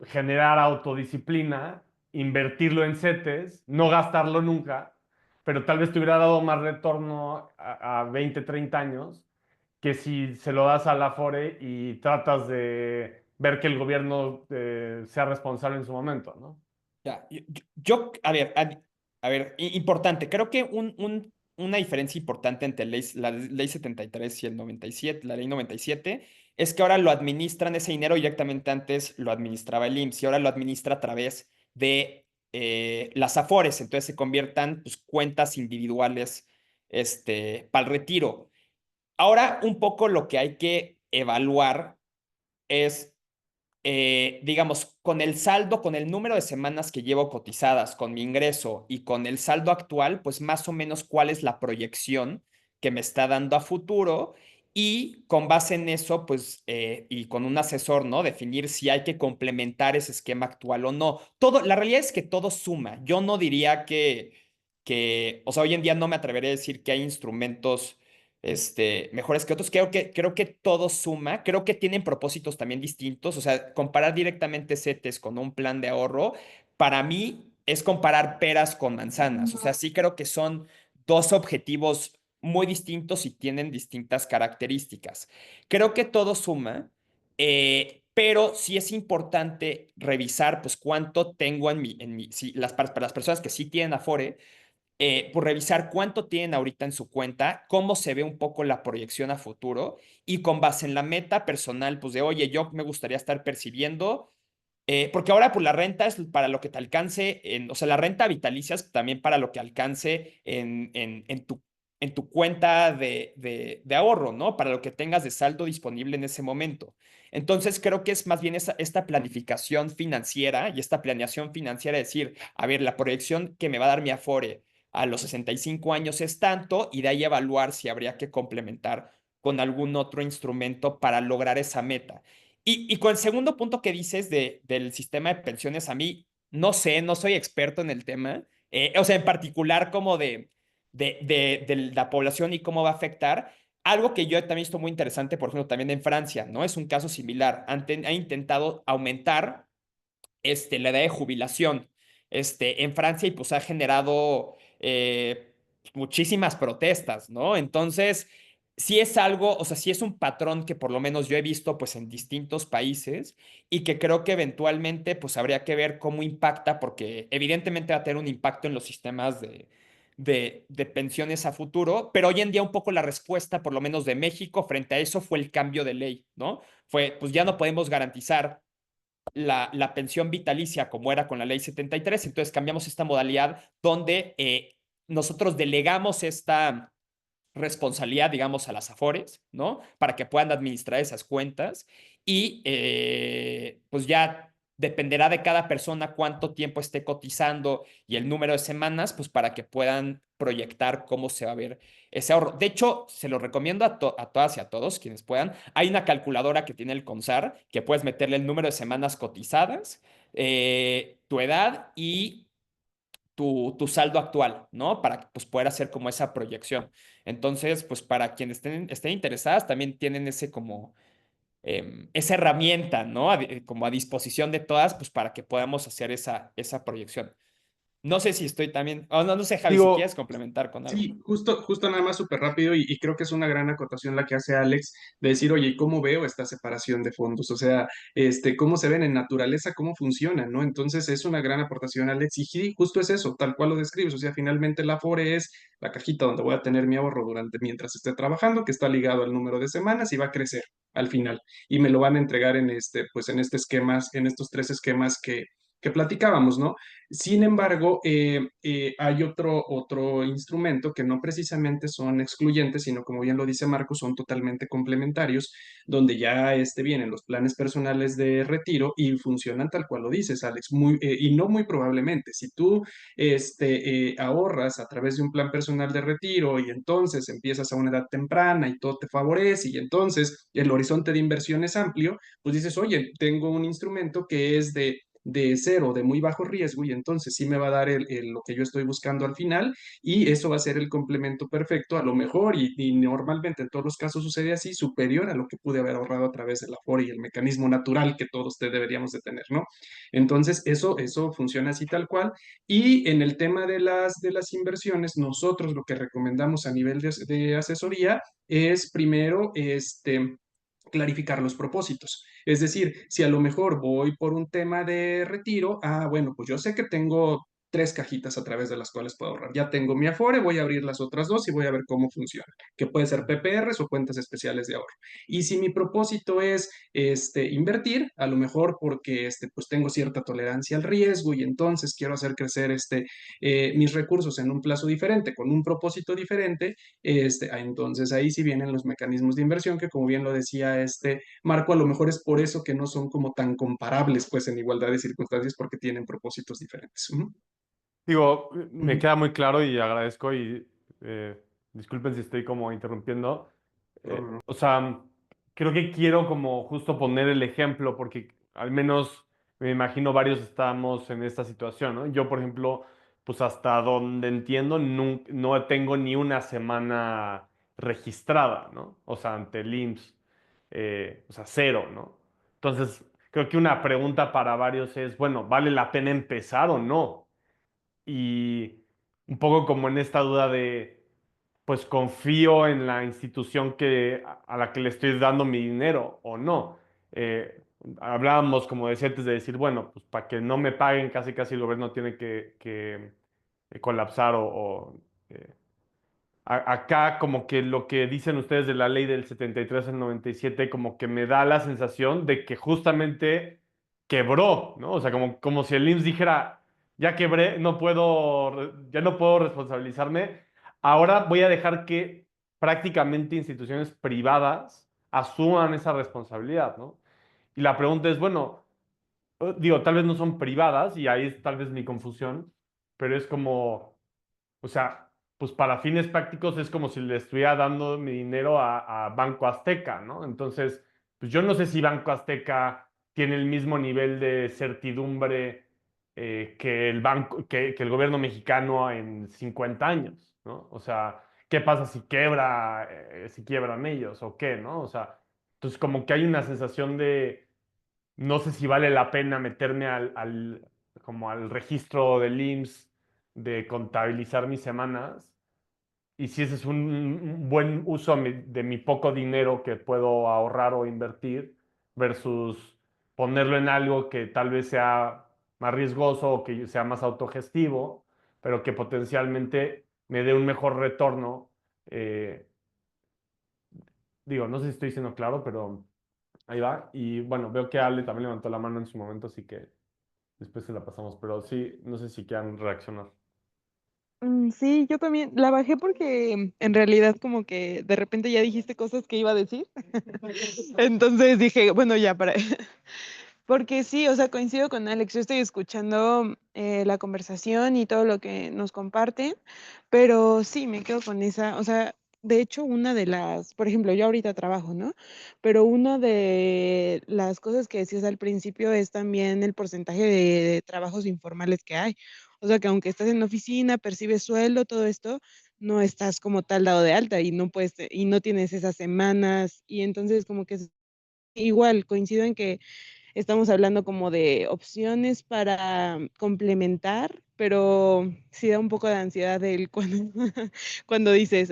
Speaker 2: generar autodisciplina, invertirlo en CETES, no gastarlo nunca, pero tal vez te hubiera dado más retorno a 20, 30 años que si se lo das a la Afore y tratas de ver que el gobierno sea responsable en su momento, ¿no?
Speaker 1: Ya, a ver, a ver, importante, creo que una diferencia importante entre la ley 73 y el 97, la ley 97, es que ahora lo administran ese dinero directamente, antes lo administraba el IMSS y ahora lo administra a través de las Afores, entonces se conviertan pues, cuentas individuales para el retiro. Ahora un poco lo que hay que evaluar es digamos, con el saldo, con el número de semanas que llevo cotizadas, con mi ingreso y con el saldo actual, pues más o menos cuál es la proyección que me está dando a futuro y con base en eso, pues, y con un asesor, ¿no? Definir si hay que complementar ese esquema actual o no. Todo, la realidad es que todo suma. Yo no diría o sea, hoy en día no me atrevería a decir que hay instrumentos mejores que otros. Creo que todo suma, creo que tienen propósitos también distintos. O sea, comparar directamente CETES con un plan de ahorro, para mí es comparar peras con manzanas. O sea, sí creo que son dos objetivos muy distintos y tienen distintas características. Creo que todo suma, pero sí es importante revisar, pues, cuánto tengo si para las personas que sí tienen Afore, por revisar cuánto tienen ahorita en su cuenta, cómo se ve un poco la proyección a futuro y con base en la meta personal, pues de, oye, yo me gustaría estar percibiendo, porque ahora pues la renta es para lo que te alcance, o sea, la renta vitalicia es también para lo que alcance en tu cuenta de ahorro, ¿no? Para lo que tengas de saldo disponible en ese momento. Entonces, creo que es más bien esta planificación financiera y esta planeación financiera, decir, a ver, la proyección que me va a dar mi Afore a los 65 años es tanto, y de ahí evaluar si habría que complementar con algún otro instrumento para lograr esa meta. Y con el segundo punto que dices del sistema de pensiones, a mí no sé, no soy experto en el tema, o sea, en particular como de la población y cómo va a afectar. Algo que yo también he visto muy interesante, por ejemplo, también en Francia, ¿no? Es un caso similar. Han intentado aumentar la edad de jubilación en Francia, y pues ha generado muchísimas protestas, ¿no? Entonces, sí es algo, o sea, sí es un patrón que por lo menos yo he visto pues en distintos países y que creo que eventualmente pues habría que ver cómo impacta, porque evidentemente va a tener un impacto en los sistemas de pensiones a futuro, pero hoy en día un poco la respuesta, por lo menos de México, frente a eso fue el cambio de ley, ¿no? Fue, pues ya no podemos garantizar la pensión vitalicia como era con la ley 73, entonces cambiamos esta modalidad donde nosotros delegamos esta responsabilidad, digamos, a las Afores, ¿no? Para que puedan administrar esas cuentas y pues ya dependerá de cada persona cuánto tiempo esté cotizando y el número de semanas, pues para que puedan proyectar cómo se va a ver ese ahorro. De hecho, se lo recomiendo a todas y a todos quienes puedan. Hay una calculadora que tiene el CONSAR que puedes meterle el número de semanas cotizadas, tu edad y tu saldo actual, ¿no? Para pues, poder hacer como esa proyección. Entonces, pues para quienes estén interesadas, también tienen ese como, esa herramienta, ¿no? Como a disposición de todas, pues para que podamos hacer esa proyección. No sé si estoy también, no sé, Javi, si quieres
Speaker 2: Digo,
Speaker 1: complementar con algo.
Speaker 4: Sí, justo nada más súper rápido y creo que es una gran acotación la que hace Alex de decir, oye, ¿y cómo veo esta separación de fondos? O sea, cómo se ven en naturaleza, cómo funcionan, ¿no? Entonces es una gran aportación, Alex, y sí, justo es eso, tal cual lo describes, o sea, finalmente la Afore es la cajita donde voy a tener mi ahorro durante mientras esté trabajando, que está ligado al número de semanas y va a crecer al final, y me lo van a entregar en pues en en estos tres esquemas que platicábamos, ¿no? Sin embargo, hay otro instrumento que no precisamente son excluyentes, sino como bien lo dice Marco, son totalmente complementarios, donde ya vienen los planes personales de retiro y funcionan tal cual lo dices, Alex, y no muy probablemente. Si tú ahorras a través de un plan personal de retiro y entonces empiezas a una edad temprana y todo te favorece y entonces el horizonte de inversión es amplio, pues dices, oye, tengo un instrumento que es de cero, de muy bajo riesgo, y entonces sí me va a dar lo que yo estoy buscando al final, y eso va a ser el complemento perfecto, a lo mejor, y normalmente en todos los casos sucede así, superior a lo que pude haber ahorrado a través de la Afore y el mecanismo natural que todos deberíamos de tener, ¿no? Entonces, eso funciona así tal cual, y en el tema de las inversiones, nosotros lo que recomendamos a nivel de asesoría es primero, clarificar los propósitos. Es decir, si a lo mejor voy por un tema de retiro, bueno, pues yo sé que tengo tres cajitas a través de las cuales puedo ahorrar. Ya tengo mi Afore, voy a abrir las otras dos y voy a ver cómo funciona, que puede ser PPRs o cuentas especiales de ahorro. Y si mi propósito es invertir, a lo mejor porque pues tengo cierta tolerancia al riesgo y entonces quiero hacer crecer mis recursos en un plazo diferente, con un propósito diferente, entonces ahí sí vienen los mecanismos de inversión que, como bien lo decía Marco, a lo mejor es por eso que no son como tan comparables pues en igualdad de circunstancias porque tienen propósitos diferentes. Ujú.
Speaker 2: digo, me
Speaker 4: Ujú.
Speaker 2: queda muy claro y agradezco y disculpen si estoy como interrumpiendo.
Speaker 4: No, no, no.
Speaker 2: O sea, creo que quiero como justo poner el ejemplo porque al menos me imagino varios estamos en esta situación, ¿no? Yo, por ejemplo, pues hasta donde entiendo, no tengo ni una semana registrada, ¿no? O sea, ante el IMSS, o sea, cero, ¿no? Entonces, creo que una pregunta para varios es, bueno, ¿vale la pena empezar o no? Y un poco como en esta duda de, pues confío en la institución a la que le estoy dando mi dinero o no. Hablábamos, como decía antes, de decir, bueno, pues para que no me paguen, casi casi el gobierno tiene que colapsar eh, acá como que lo que dicen ustedes de la ley del 73 al 97 como que me da la sensación de que justamente quebró, ¿no? O sea, como si el IMSS dijera, ya quebré, ya no puedo responsabilizarme, ahora voy a dejar que prácticamente instituciones privadas asuman esa responsabilidad, ¿no? Y la pregunta es, bueno, digo, tal vez no son privadas y ahí es tal vez mi confusión, pero es como... O sea, pues para fines prácticos es como si le estuviera dando mi dinero a Banco Azteca, ¿no? Entonces, pues yo no sé si Banco Azteca tiene el mismo nivel de certidumbre que el que el gobierno mexicano en 50 años, ¿no? O sea, ¿qué pasa si quiebran ellos o qué, ¿no? O sea, entonces como que hay una sensación de no sé si vale la pena meterme como al registro del IMSS de contabilizar mis semanas y si ese es un buen uso de mi poco dinero que puedo ahorrar o invertir versus ponerlo en algo que tal vez sea más riesgoso o que sea más autogestivo, pero que potencialmente me dé un mejor retorno. eh, Digo, no sé si estoy siendo claro, pero ahí va. Y bueno, veo que Ale también levantó la mano en su momento, así que después se la pasamos. Pero sí, no sé si quieran reaccionar.
Speaker 5: Sí, yo también la bajé porque en realidad como que de repente ya dijiste cosas que iba a decir. Entonces dije, bueno, ya para... Porque sí, o sea, coincido con Alex, yo estoy escuchando la conversación y todo lo que nos comparte, pero sí, me quedo con esa, o sea, de hecho, una de las, por ejemplo, yo ahorita trabajo, ¿no? Pero una de las cosas que decías al principio es también el porcentaje de trabajos informales que hay. O sea, que aunque estás en oficina, percibes sueldo, todo esto, no estás como tal dado de alta y no puedes, y no tienes esas semanas, y entonces como que igual coincido en que estamos hablando como de opciones para complementar, pero sí da un poco de ansiedad el cuando, cuando dices,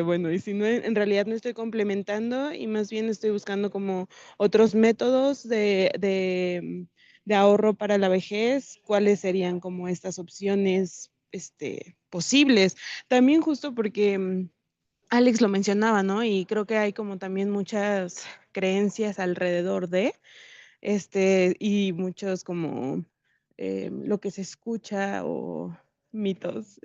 Speaker 5: bueno, y si no, en realidad no estoy complementando y más bien estoy buscando como otros métodos de ahorro para la vejez, ¿cuáles serían como estas opciones, posibles? También justo porque Alex lo mencionaba, ¿no? Y creo que hay como también muchas creencias alrededor de, y muchos como lo que se escucha o mitos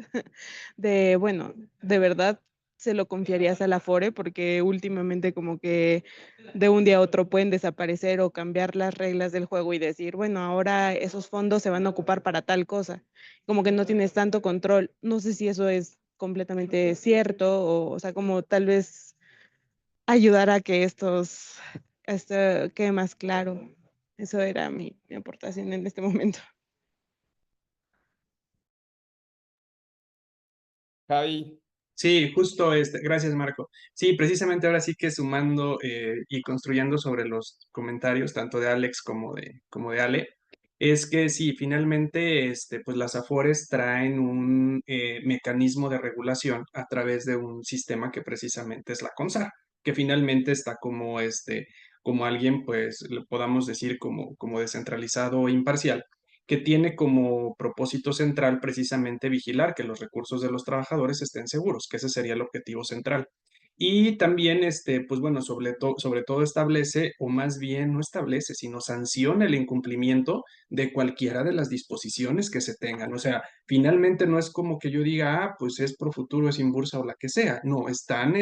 Speaker 5: de, bueno, de verdad se lo confiarías a la Afore porque últimamente como que de un día a otro pueden desaparecer o cambiar las reglas del juego y decir, bueno, ahora esos fondos se van a ocupar para tal cosa. Como que no tienes tanto control. No sé si eso es completamente cierto o sea, como tal vez ayudar a que esto quede más claro. Eso era mi aportación en este momento.
Speaker 1: Javi,
Speaker 4: Sí, justo gracias Marco. Sí, precisamente ahora sí que sumando y construyendo sobre los comentarios tanto de Alex como de Ale, es que sí, finalmente pues las Afores traen un mecanismo de regulación a través de un sistema que precisamente es la CONSAR, que finalmente está como como alguien, pues le podamos decir como descentralizado o imparcial que tiene como propósito central precisamente vigilar que los recursos de los trabajadores estén seguros, que ese sería el objetivo central. Y también, pues bueno, sobre todo establece, o más bien no establece, sino sanciona el incumplimiento de cualquiera de las disposiciones que se tengan. O sea, finalmente no es como que yo diga, ah, pues es Profuturo, es Inbursa o la que sea. No, están,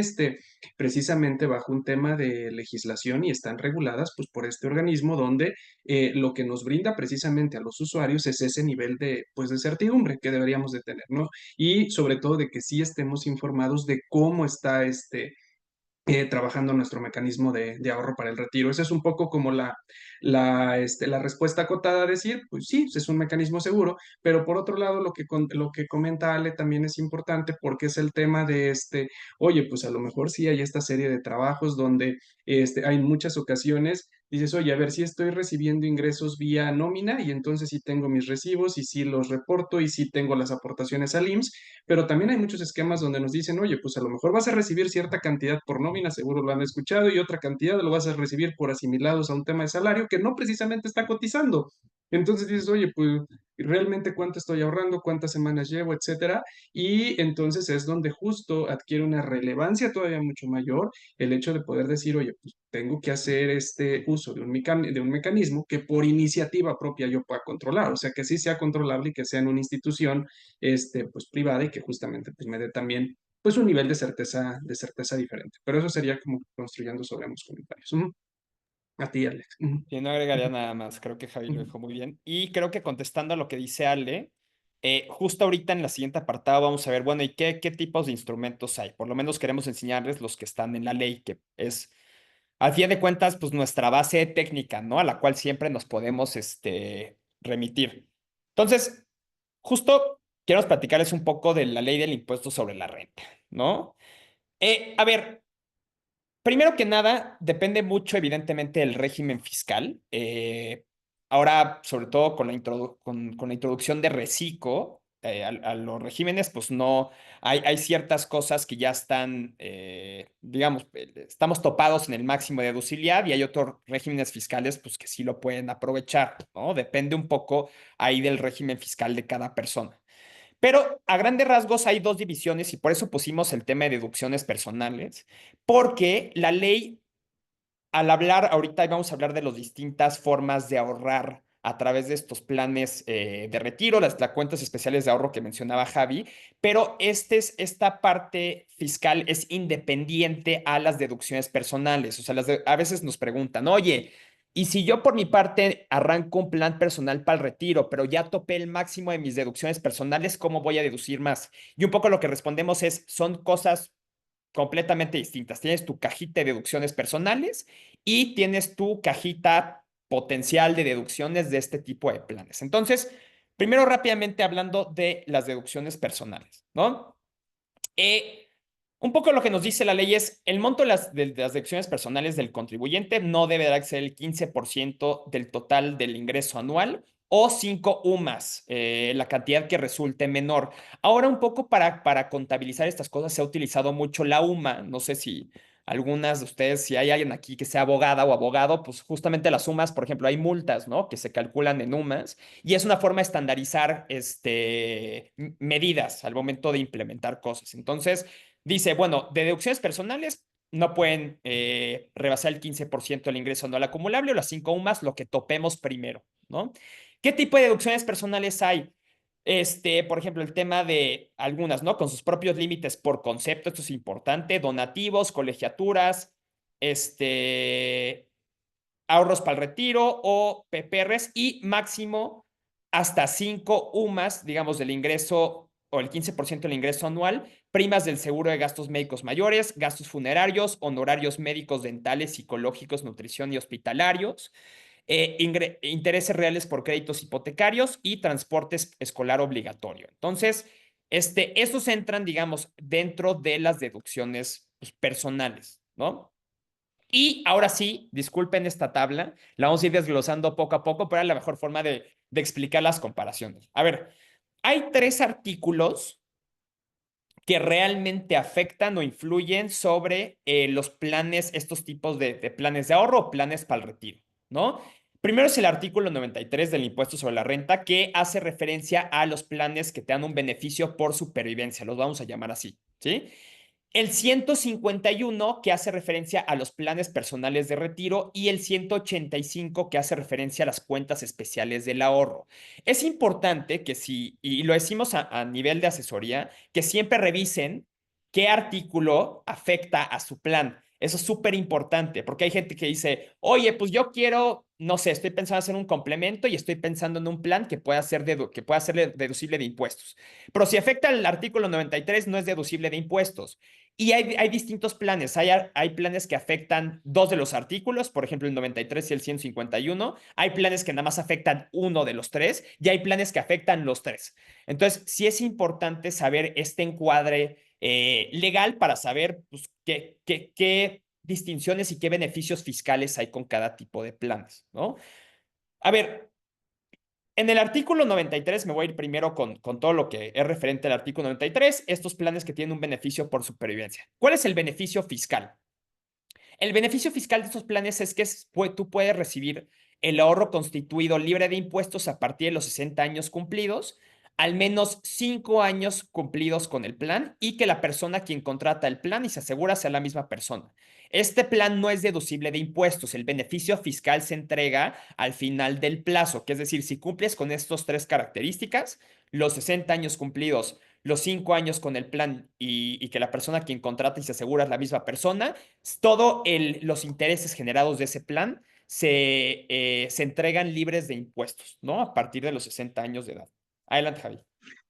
Speaker 4: precisamente bajo un tema de legislación y están reguladas, pues, por este organismo donde lo que nos brinda precisamente a los usuarios es ese nivel de, pues, de certidumbre que deberíamos de tener, ¿no? Y sobre todo de que sí estemos informados de cómo está trabajando nuestro mecanismo de ahorro para el retiro. Esa es un poco como la respuesta acotada a decir, pues sí, es un mecanismo seguro, pero por otro lado, lo que comenta Ale también es importante porque es el tema de oye, pues a lo mejor sí hay esta serie de trabajos donde hay muchas ocasiones, dices, oye, a ver si estoy recibiendo ingresos vía nómina y entonces sí tengo mis recibos y sí los reporto y sí tengo las aportaciones al IMSS, pero también hay muchos esquemas donde nos dicen, oye, pues a lo mejor vas a recibir cierta cantidad por nómina, seguro lo han escuchado, y otra cantidad lo vas a recibir por asimilados a un tema de salario que no precisamente está cotizando. Entonces dices, oye, pues realmente cuánto estoy ahorrando, cuántas semanas llevo, etcétera. Y entonces es donde justo adquiere una relevancia todavía mucho mayor el hecho de poder decir, oye, pues tengo que hacer este uso de un mecanismo que por iniciativa propia yo pueda controlar, o sea, que sí sea controlable y que sea en una institución pues privada y que justamente pues me dé también pues un nivel de certeza diferente. Pero eso sería como construyendo sobre ambos comentarios. A ti, Alex.
Speaker 1: yo no agregaría nada más, creo que Javi lo dijo muy bien. Y creo que contestando a lo que dice Ale, justo ahorita en la siguiente apartado vamos a ver, bueno, ¿y qué tipos de instrumentos hay? Por lo menos queremos enseñarles los que están en la ley, que es, al fin de cuentas, pues nuestra base técnica, ¿no? A la cual siempre nos podemos, remitir. Entonces, justo quiero platicarles un poco de la ley del impuesto sobre la renta, ¿no? A ver, primero que nada, depende mucho, evidentemente, del régimen fiscal. Ahora, sobre todo con con la introducción de Reciclo a los regímenes, pues no, hay ciertas cosas que ya están, digamos, estamos topados en el máximo de deducibilidad y hay otros regímenes fiscales, pues que sí lo pueden aprovechar, ¿no? Depende un poco ahí del régimen fiscal de cada persona. Pero a grandes rasgos hay dos divisiones y por eso pusimos el tema de deducciones personales, porque la ley, al hablar, ahorita vamos a hablar de las distintas formas de ahorrar a través de estos planes de retiro, las cuentas especiales de ahorro que mencionaba Javi, pero esta parte fiscal es independiente a las deducciones personales. O sea, a veces nos preguntan, oye, ¿y si yo por mi parte arranco un plan personal para el retiro, pero ya topé el máximo de mis deducciones personales, cómo voy a deducir más? Y un poco lo que respondemos es, son cosas completamente distintas. Tienes tu cajita de deducciones personales y tienes tu cajita potencial de deducciones de este tipo de planes. Entonces, primero rápidamente hablando de las deducciones personales, ¿no? Un poco lo que nos dice la ley es el monto de las deducciones personales del contribuyente no deberá exceder el 15% del total del ingreso anual o 5 UMAS, la cantidad que resulte menor. Ahora un poco para contabilizar estas cosas se ha utilizado mucho la UMA. No sé si algunas de ustedes, si hay alguien aquí que sea abogada o abogado, pues justamente las UMAS, por ejemplo, hay multas, ¿no? Que se calculan en UMAS y es una forma de estandarizar medidas al momento de implementar cosas. Entonces, dice, bueno, de deducciones personales no pueden rebasar el 15% del ingreso anual acumulable o las 5 UMAS, lo que topemos primero, ¿no? ¿Qué tipo de deducciones personales hay? Por ejemplo, el tema de algunas, ¿no? Con sus propios límites por concepto, esto es importante, donativos, colegiaturas, ahorros para el retiro o PPRs y máximo hasta 5 UMAS, digamos, del ingreso o el 15% del ingreso anual, primas del seguro de gastos médicos mayores, gastos funerarios, honorarios médicos, dentales, psicológicos, nutrición y hospitalarios, intereses reales por créditos hipotecarios y transporte escolar obligatorio. Entonces, esos entran, digamos, dentro de las deducciones pues, personales, ¿no? Y ahora sí, disculpen esta tabla, la vamos a ir desglosando poco a poco, pero es la mejor forma de explicar las comparaciones. A ver, hay 3 artículos que realmente afectan o influyen sobre los planes, estos tipos de planes de ahorro o planes para el retiro, ¿no? Primero es el artículo 93 del impuesto sobre la renta que hace referencia a los planes que te dan un beneficio por supervivencia, los vamos a llamar así, ¿sí? El 151 que hace referencia a los planes personales de retiro y el 185 que hace referencia a las cuentas especiales del ahorro. Es importante que si, y lo decimos a nivel de asesoría, que siempre revisen qué artículo afecta a su plan. Eso es súper importante porque hay gente que dice, oye, pues yo quiero, no sé, estoy pensando hacer un complemento y estoy pensando en un plan que pueda ser, que pueda ser deducible de impuestos. Pero si afecta al artículo 93, no es deducible de impuestos. Y hay distintos planes. Hay planes que afectan 2 de los artículos, por ejemplo, el 93 y el 151. Hay planes que nada más afectan uno de los tres y hay planes que afectan los tres. Entonces, sí es importante saber este encuadre legal para saber pues, qué distinciones y qué beneficios fiscales hay con cada tipo de planes, ¿no? A ver, en el artículo 93 me voy a ir primero con todo lo que es referente al artículo 93, estos planes que tienen un beneficio por supervivencia. ¿Cuál es el beneficio fiscal? El beneficio fiscal de estos planes es que tú puedes recibir el ahorro constituido libre de impuestos a partir de los 60 años cumplidos, al menos 5 años cumplidos con el plan y que la persona quien contrata el plan y se asegura sea la misma persona. Este plan no es deducible de impuestos, el beneficio fiscal se entrega al final del plazo, que es decir, si cumples con estas 3 características, los 60 años cumplidos, los 5 años con el plan y que la persona quien contrata y se asegura es la misma persona, todos los intereses generados de ese plan se entregan libres de impuestos, ¿no? A partir de los 60 años de edad. Adelante, Javi.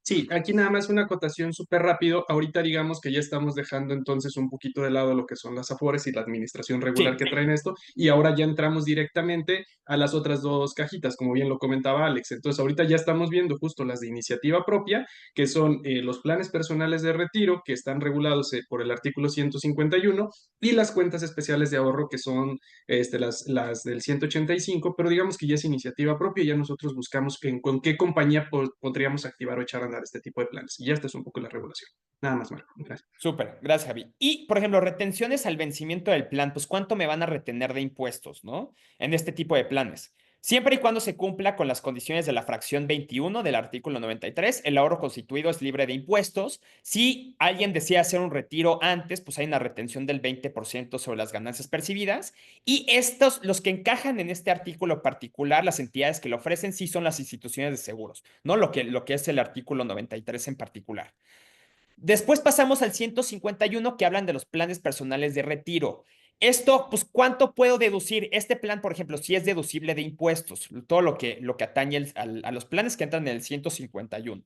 Speaker 4: Sí, aquí nada más una acotación súper rápido. Ahorita digamos que ya estamos dejando entonces un poquito de lado lo que son las afores y la administración regular
Speaker 1: Sí,
Speaker 4: que traen esto, y ahora ya entramos directamente a las otras dos cajitas, como bien lo comentaba Alex. Entonces ahorita ya estamos viendo justo las de iniciativa propia, que son los planes personales de retiro, que están regulados por el artículo 151, y las cuentas especiales de ahorro, que son las del 185, pero digamos que ya es iniciativa propia y ya nosotros buscamos con qué compañía podríamos activar o echar a andar este tipo de planes. Y ya esta es un poco la regulación. Nada más, Marco. Gracias.
Speaker 1: súper, gracias, Javi. Y, por ejemplo, retenciones al vencimiento del plan, pues ¿cuánto me van a retener de impuestos, ¿no? En este tipo de planes. Siempre y cuando se cumpla con las condiciones de la fracción 21 del artículo 93, el ahorro constituido es libre de impuestos. Si alguien desea hacer un retiro antes, pues hay una retención del 20% sobre las ganancias percibidas. Y estos, los que encajan en este artículo particular, las entidades que lo ofrecen, sí son las instituciones de seguros, ¿no? Lo que es el artículo 93 en particular. Después pasamos al 151 que hablan de los planes personales de retiro. Esto, pues, ¿cuánto puedo deducir? Este plan, por ejemplo, si es deducible de impuestos, todo lo que atañe a los planes que entran en el 151.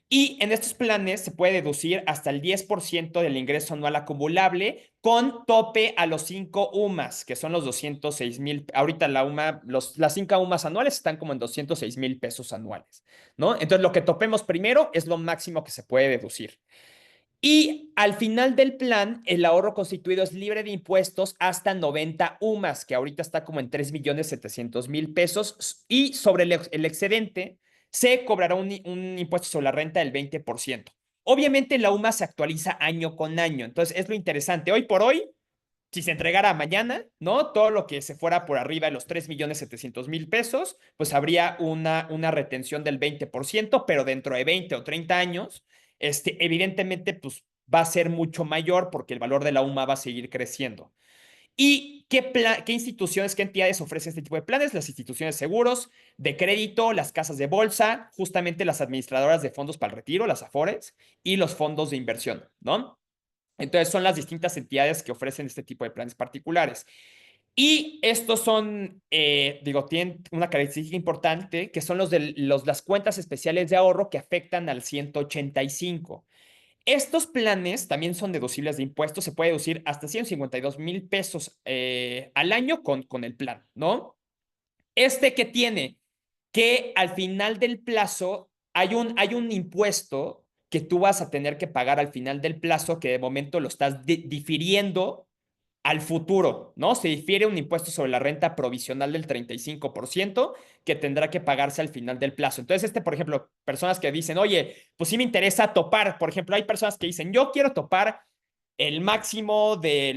Speaker 1: Y en estos planes se puede deducir hasta el 10% del ingreso anual acumulable con tope a los 5 UMAS, que son los 206,000. Ahorita las 5 UMAS anuales están como en 206,000 pesos anuales, ¿no? Entonces, lo que topemos primero es lo máximo que se puede deducir. Y al final del plan, el ahorro constituido es libre de impuestos hasta 90 UMAS, que ahorita está como en 3.700.000 pesos. Y sobre el excedente, se cobrará un impuesto sobre la renta del 20%. Obviamente, la UMA se actualiza año con año. Entonces, es lo interesante. Hoy por hoy, si se entregara mañana, ¿no? Todo lo que se fuera por arriba de los 3.700.000 pesos, pues habría una retención del 20%, pero dentro de 20 o 30 años, evidentemente, pues va a ser mucho mayor porque el valor de la UMA va a seguir creciendo. ¿Y qué instituciones, qué entidades ofrecen este tipo de planes? Las instituciones de seguros, de crédito, las casas de bolsa, justamente las administradoras de fondos para el retiro, las AFORES, y los fondos de inversión, ¿no? Entonces son las distintas entidades que ofrecen este tipo de planes particulares. Y estos son, tienen una característica importante, que son las cuentas especiales de ahorro que afectan al 185. Estos planes también son deducibles de impuestos, se puede deducir hasta 152.000 pesos al año con el plan, ¿no? Que tiene que al final del plazo hay un impuesto que tú vas a tener que pagar al final del plazo, que de momento lo estás difiriendo al futuro, ¿no? Se difiere un impuesto sobre la renta provisional del 35% que tendrá que pagarse al final del plazo. Entonces, por ejemplo, personas que dicen, oye, pues sí me interesa topar, por ejemplo, hay personas que dicen, yo quiero topar el máximo de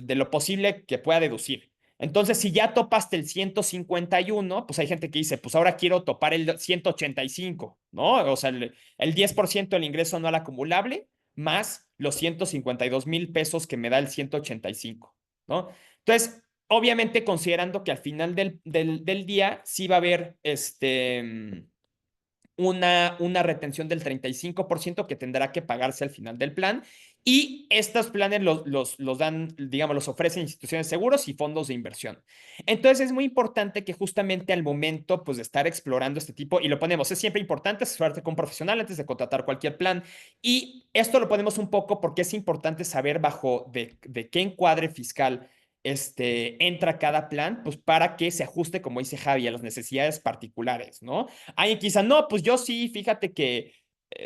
Speaker 1: lo posible que pueda deducir. Entonces, si ya topaste el 151, pues hay gente que dice, pues ahora quiero topar el 185, ¿no? O sea, el 10% del ingreso anual acumulable más los 152.000 pesos que me da el 185, ¿no? Entonces, obviamente considerando que al final del día sí va a haber una retención del 35% que tendrá que pagarse al final del plan. Y estos planes los dan, digamos, los ofrecen instituciones de seguros y fondos de inversión. Entonces es muy importante que justamente al momento pues, de estar explorando este tipo, y lo ponemos, es siempre importante asesorarte con un profesional antes de contratar cualquier plan. Y esto lo ponemos un poco porque es importante saber bajo de qué encuadre fiscal entra cada plan, pues para que se ajuste, como dice Javi, a las necesidades particulares, ¿no? Alguien quizá, no, pues yo sí, fíjate que,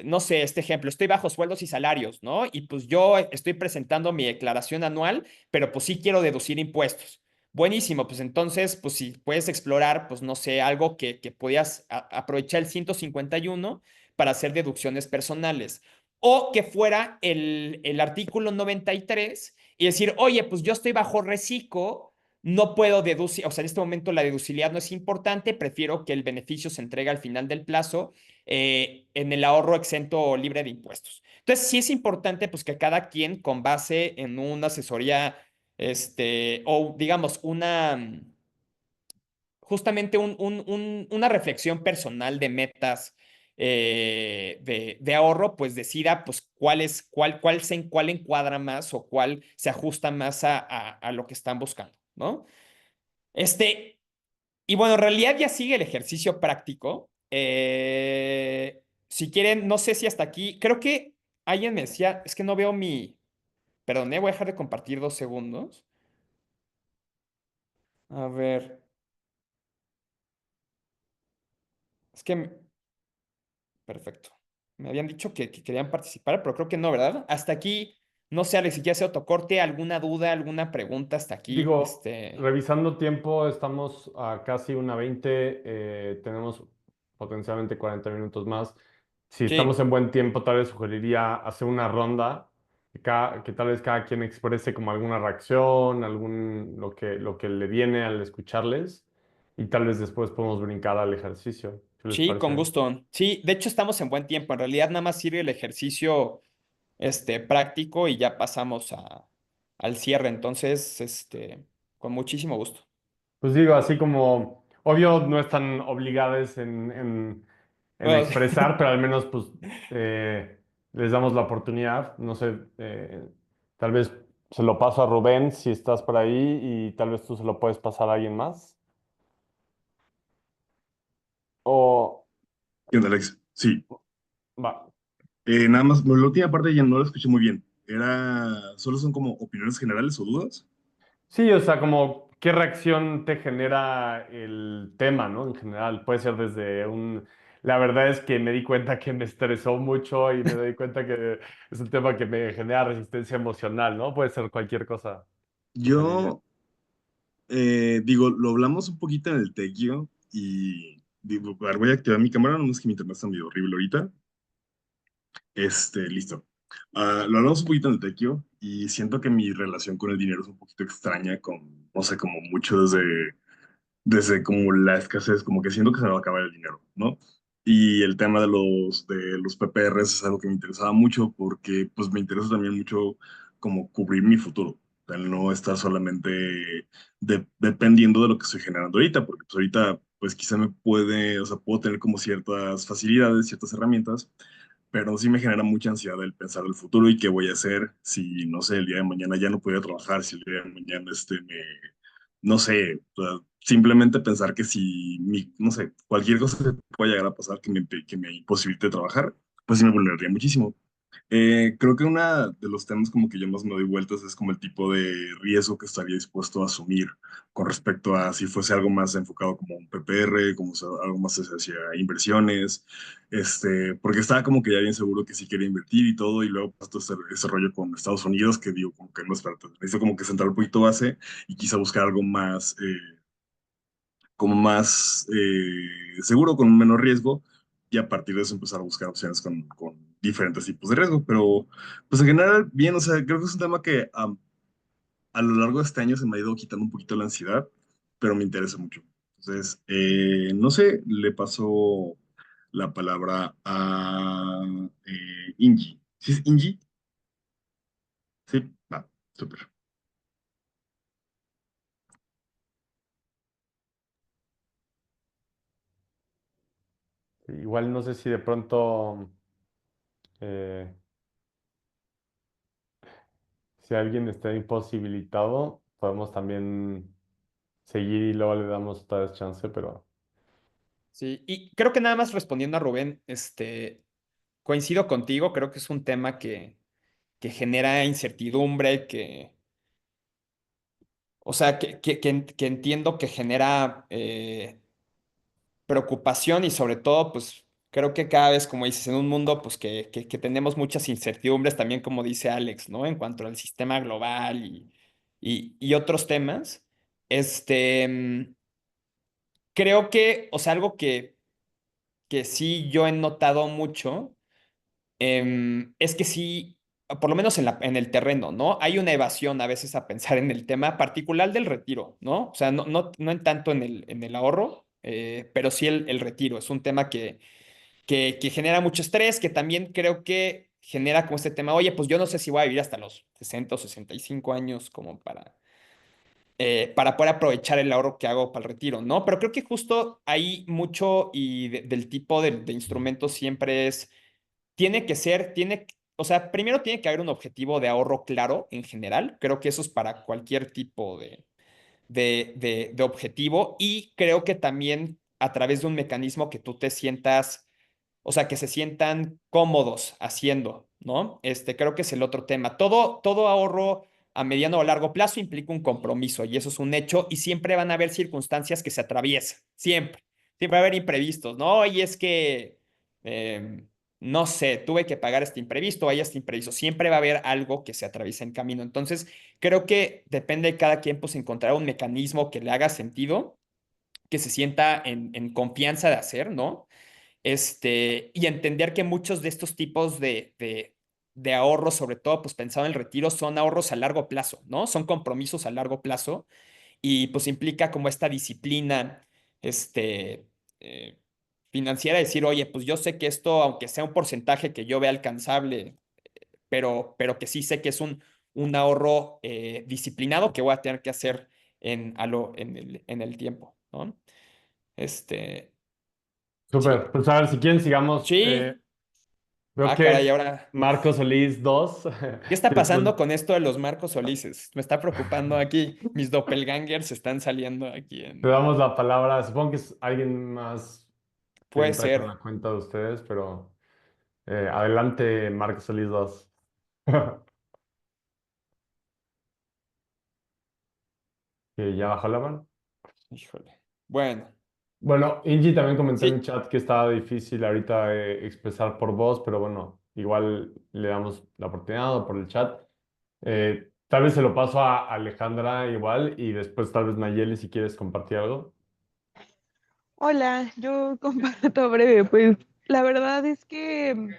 Speaker 1: no sé, este ejemplo, estoy bajo sueldos y salarios, ¿no? Y pues yo estoy presentando mi declaración anual, pero pues sí quiero deducir impuestos. Buenísimo, pues entonces, pues si puedes explorar, pues no sé, algo que podías aprovechar el 151 para hacer deducciones personales. O que fuera el artículo 93 y decir, oye, pues yo estoy bajo reciclo, no puedo deducir, o sea, en este momento la deducibilidad no es importante, prefiero que el beneficio se entregue al final del plazo en el ahorro exento o libre de impuestos. Entonces, sí es importante pues que cada quien con base en una asesoría, o digamos, justamente una reflexión personal de metas de ahorro, pues decida pues cuál encuadra más o cuál se ajusta más a lo que están buscando, ¿no? Este, y bueno, en realidad ya sigue el ejercicio práctico. Si quieren, no sé si hasta aquí, creo que alguien me decía, es que no veo perdón, voy a dejar de compartir 2 segundos. A ver, es que, perfecto. Me habían dicho que querían participar, pero creo que no, ¿verdad? Hasta aquí, no sé, Alex, si ya se autocorte, alguna duda, alguna pregunta hasta aquí,
Speaker 2: Digo, revisando tiempo, estamos a casi 1:20, tenemos potencialmente 40 minutos más. Si estamos
Speaker 1: Sí,
Speaker 2: en buen tiempo, tal vez sugeriría hacer una ronda, que tal vez cada quien exprese como alguna reacción, lo que le viene al escucharles, y tal vez después podemos brincar al ejercicio, ¿qué les
Speaker 1: sí, con
Speaker 2: parece?
Speaker 1: gusto. Sí, de hecho estamos en buen tiempo. En realidad nada más sirve el ejercicio práctico y ya pasamos al cierre. Entonces, con muchísimo gusto.
Speaker 2: Pues digo, así como, obvio, no están obligadas en
Speaker 1: Bueno,
Speaker 2: expresar, pero al menos pues les damos la oportunidad. No sé, tal vez se lo paso a Rubén si estás por ahí y tal vez tú se lo puedes pasar a alguien más. O
Speaker 6: ¿Qué onda, Alex? Sí,
Speaker 2: va.
Speaker 6: nada más, la última parte ya no la escuché muy bien. Solo son como opiniones generales o dudas.
Speaker 2: Sí, o sea, como qué reacción te genera el tema, ¿no? En general, puede ser desde la verdad es que me di cuenta que me estresó mucho y me doy cuenta que es un tema que me genera resistencia emocional, ¿no? Puede ser cualquier cosa en línea.
Speaker 6: Yo digo, lo hablamos un poquito en el tequio y digo, a ver, voy a activar mi cámara, no es que mi internet está medio horrible ahorita. Listo. Lo hablamos un poquito en el tequio y siento que mi relación con el dinero es un poquito extraña, con, no sé, como mucho desde como la escasez, como que siento que se me va a acabar el dinero, ¿no? Y el tema de los PPRs es algo que me interesaba mucho porque pues me interesa también mucho como cubrir mi futuro, o sea, no estar solamente dependiendo de lo que estoy generando ahorita, porque pues ahorita pues quizá me puede, o sea, puedo tener como ciertas facilidades, ciertas herramientas, pero sí me genera mucha ansiedad el pensar el futuro y qué voy a hacer si, no sé, el día de mañana ya no pudiera trabajar, si el día de mañana no sé, o sea, simplemente pensar que si, no sé, cualquier cosa que pueda llegar a pasar que me imposibilite trabajar, pues sí me vulneraría muchísimo. Creo que uno de los temas como que yo más me doy vueltas es como el tipo de riesgo que estaría dispuesto a asumir con respecto a si fuese algo más enfocado como un PPR, como algo más hacia inversiones, porque estaba como que ya bien seguro que sí quería invertir y todo, y luego pasó ese rollo con Estados Unidos que digo, como que no, espérate, necesito como que sentar un poquito base y quizá buscar algo más, como más seguro, con un menor riesgo, y a partir de eso empezar a buscar opciones con diferentes tipos de riesgo. Pero, pues en general, bien, o sea, creo que es un tema que a lo largo de este año se me ha ido quitando un poquito la ansiedad, pero me interesa mucho. Entonces, no sé, le paso la palabra a Ingi. ¿Sí es Ingi? Sí, va, súper.
Speaker 2: Igual no sé si de pronto, eh, si alguien está imposibilitado, podemos también seguir y luego le damos otra vez chance, pero
Speaker 1: Sí, y creo que nada más respondiendo a Rubén, coincido contigo, creo que es un tema que genera incertidumbre, o sea, que entiendo que genera preocupación y sobre todo, pues creo que cada vez, como dices, en un mundo, pues que tenemos muchas incertidumbres, también como dice Alex, ¿no? En cuanto al sistema global y otros temas, creo que, o sea, algo que sí yo he notado mucho es que sí, por lo menos en el terreno, ¿no? Hay una evasión a veces a pensar en el tema particular del retiro, ¿no? O sea, no en tanto en el ahorro, pero sí el retiro. Es un tema que genera mucho estrés, que también creo que genera como este tema, oye, pues yo no sé si voy a vivir hasta los 60 o 65 años como para poder aprovechar el ahorro que hago para el retiro, ¿no? Pero creo que justo hay mucho y del tipo de instrumentos siempre es tiene que ser, o sea, primero tiene que haber un objetivo de ahorro claro en general. Creo que eso es para cualquier tipo de objetivo y creo que también a través de un mecanismo que tú te sientas, o sea, que se sientan cómodos haciendo, ¿no? Creo que es el otro tema. Todo ahorro a mediano o largo plazo implica un compromiso y eso es un hecho y siempre van a haber circunstancias que se atraviesan, siempre. Siempre va a haber imprevistos, ¿no? Y es que, em, no sé, tuve que pagar este imprevisto, hay este imprevisto. Siempre va a haber algo que se atraviesa en camino. Entonces, creo que depende de cada quien, pues, encontrar un mecanismo que le haga sentido, que se sienta en confianza de hacer, ¿no? Y entender que muchos de estos tipos de ahorros, sobre todo pues pensado en el retiro, son ahorros a largo plazo, ¿no? Son compromisos a largo plazo y pues implica como esta disciplina, este, eh, financiera, decir, oye, pues yo sé que esto, aunque sea un porcentaje que yo vea alcanzable, pero que sí sé que es un ahorro disciplinado que voy a tener que hacer en el tiempo, ¿no? Este, sí,
Speaker 2: súper. Pues a ver, si quieren sigamos.
Speaker 1: sí.
Speaker 2: Veo
Speaker 1: Ah, caray,
Speaker 2: que
Speaker 1: ahora,
Speaker 2: Marco Solís 2.
Speaker 1: ¿qué está
Speaker 2: después
Speaker 1: pasando con esto de los Marcos Solices? Me está preocupando aquí. Mis doppelgangers están saliendo aquí
Speaker 2: te damos la palabra. Supongo que es alguien más que
Speaker 1: Puede
Speaker 2: entra con la
Speaker 1: ser.
Speaker 2: cuenta de ustedes, pero adelante, Marco Solís 2. Que ya bajó la mano.
Speaker 1: Híjole. Bueno.
Speaker 2: Bueno, Ingy también comentó en
Speaker 1: Sí,
Speaker 2: el chat que estaba difícil ahorita expresar por voz, pero bueno, igual le damos la oportunidad o por el chat. Tal vez se lo paso a Alejandra igual y después tal vez Nayeli si quieres compartir algo.
Speaker 5: Hola, yo comparto breve, pues la verdad es que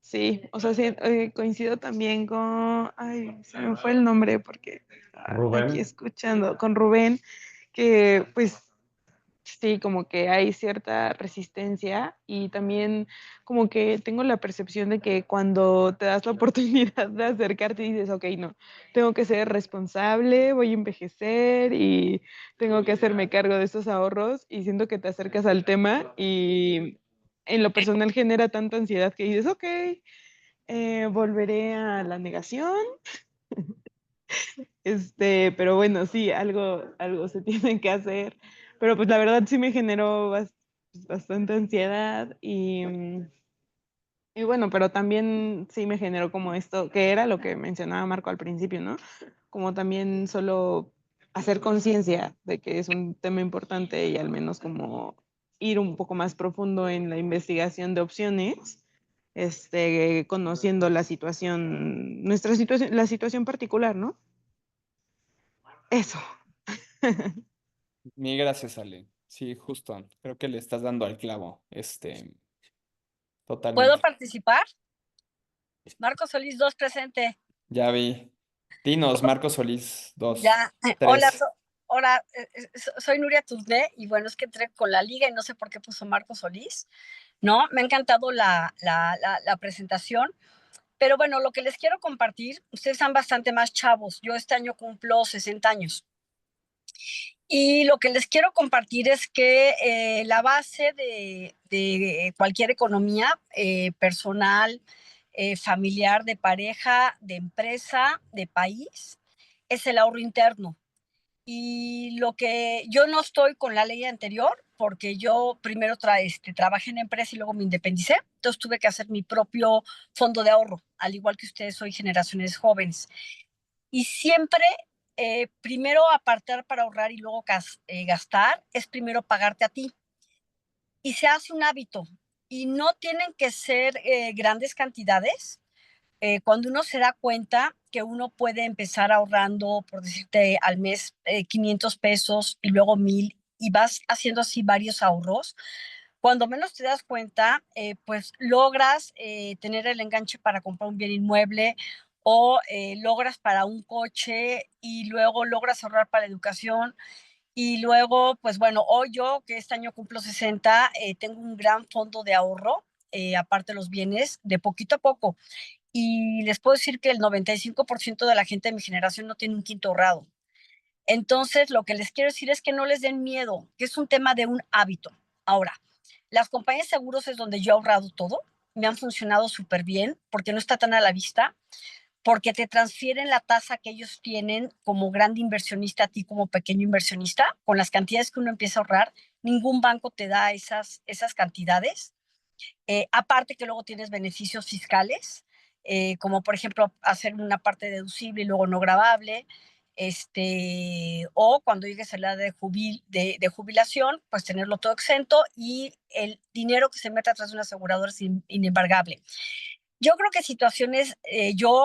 Speaker 5: sí, o sea, sí, coincido también con, ay, se me fue el nombre porque
Speaker 2: Rubén.
Speaker 5: aquí escuchando, con Rubén, que pues sí, como que hay cierta resistencia y también como que tengo la percepción de que cuando te das la oportunidad de acercarte y dices, ok, no, tengo que ser responsable, voy a envejecer y tengo que hacerme cargo de estos ahorros y siento que te acercas al tema y en lo personal genera tanta ansiedad que dices, ok, volveré a la negación, pero bueno, sí, algo se tiene que hacer. Pero pues la verdad sí me generó bastante ansiedad y bueno, pero también sí me generó como esto, que era lo que mencionaba Marco al principio, ¿no? Como también solo hacer conciencia de que es un tema importante y al menos como ir un poco más profundo en la investigación de opciones, conociendo la situación, nuestra situación, la situación particular, ¿no? Eso.
Speaker 1: mil gracias, Ale. Sí, justo. Creo que le estás dando al clavo,
Speaker 7: ¿Puedo
Speaker 1: totalmente.
Speaker 7: participar? Marco Solís 2 presente.
Speaker 1: Ya vi. Dinos, Marco Solís, dos,
Speaker 7: Ya, hola,
Speaker 1: tres.
Speaker 7: hola, soy Nuria Tuzné y bueno, es que entré con la liga y no sé por qué puso Marco Solís, ¿no? Me ha encantado la presentación, pero bueno, lo que les quiero compartir, ustedes están bastante más chavos, yo este año cumplo 60 años y lo que les quiero compartir es que la base de cualquier economía personal, familiar, de pareja, de empresa, de país, es el ahorro interno. Y lo que yo no estoy con la ley anterior, porque yo primero trabajé en empresa y luego me independicé, entonces tuve que hacer mi propio fondo de ahorro, al igual que ustedes, soy generaciones jóvenes. Y siempre, primero apartar para ahorrar y luego gastar, es primero pagarte a ti. Y se hace un hábito. Y no tienen que ser grandes cantidades, cuando uno se da cuenta que uno puede empezar ahorrando, por decirte, al mes 500 pesos y luego 1000 y vas haciendo así varios ahorros, cuando menos te das cuenta, pues logras tener el enganche para comprar un bien inmueble o logras para un coche y luego logras ahorrar para la educación. Y luego, pues bueno, hoy yo que este año cumplo 60, tengo un gran fondo de ahorro, aparte de los bienes, de poquito a poco. Y les puedo decir que el 95% de la gente de mi generación no tiene un quinto ahorrado. Entonces, lo que les quiero decir es que no les den miedo, que es un tema de un hábito. Ahora, las compañías de seguros es donde yo he ahorrado todo, me han funcionado súper bien porque no está tan a la vista, porque te transfieren la tasa que ellos tienen como gran inversionista a ti como pequeño inversionista, con las cantidades que uno empieza a ahorrar, ningún banco te da esas cantidades. Aparte que luego tienes beneficios fiscales, como por ejemplo hacer una parte deducible y luego no gravable, o cuando llegues a la edad de jubilación, pues tenerlo todo exento y el dinero que se mete atrás de una aseguradora es inembargable. Yo creo que situaciones,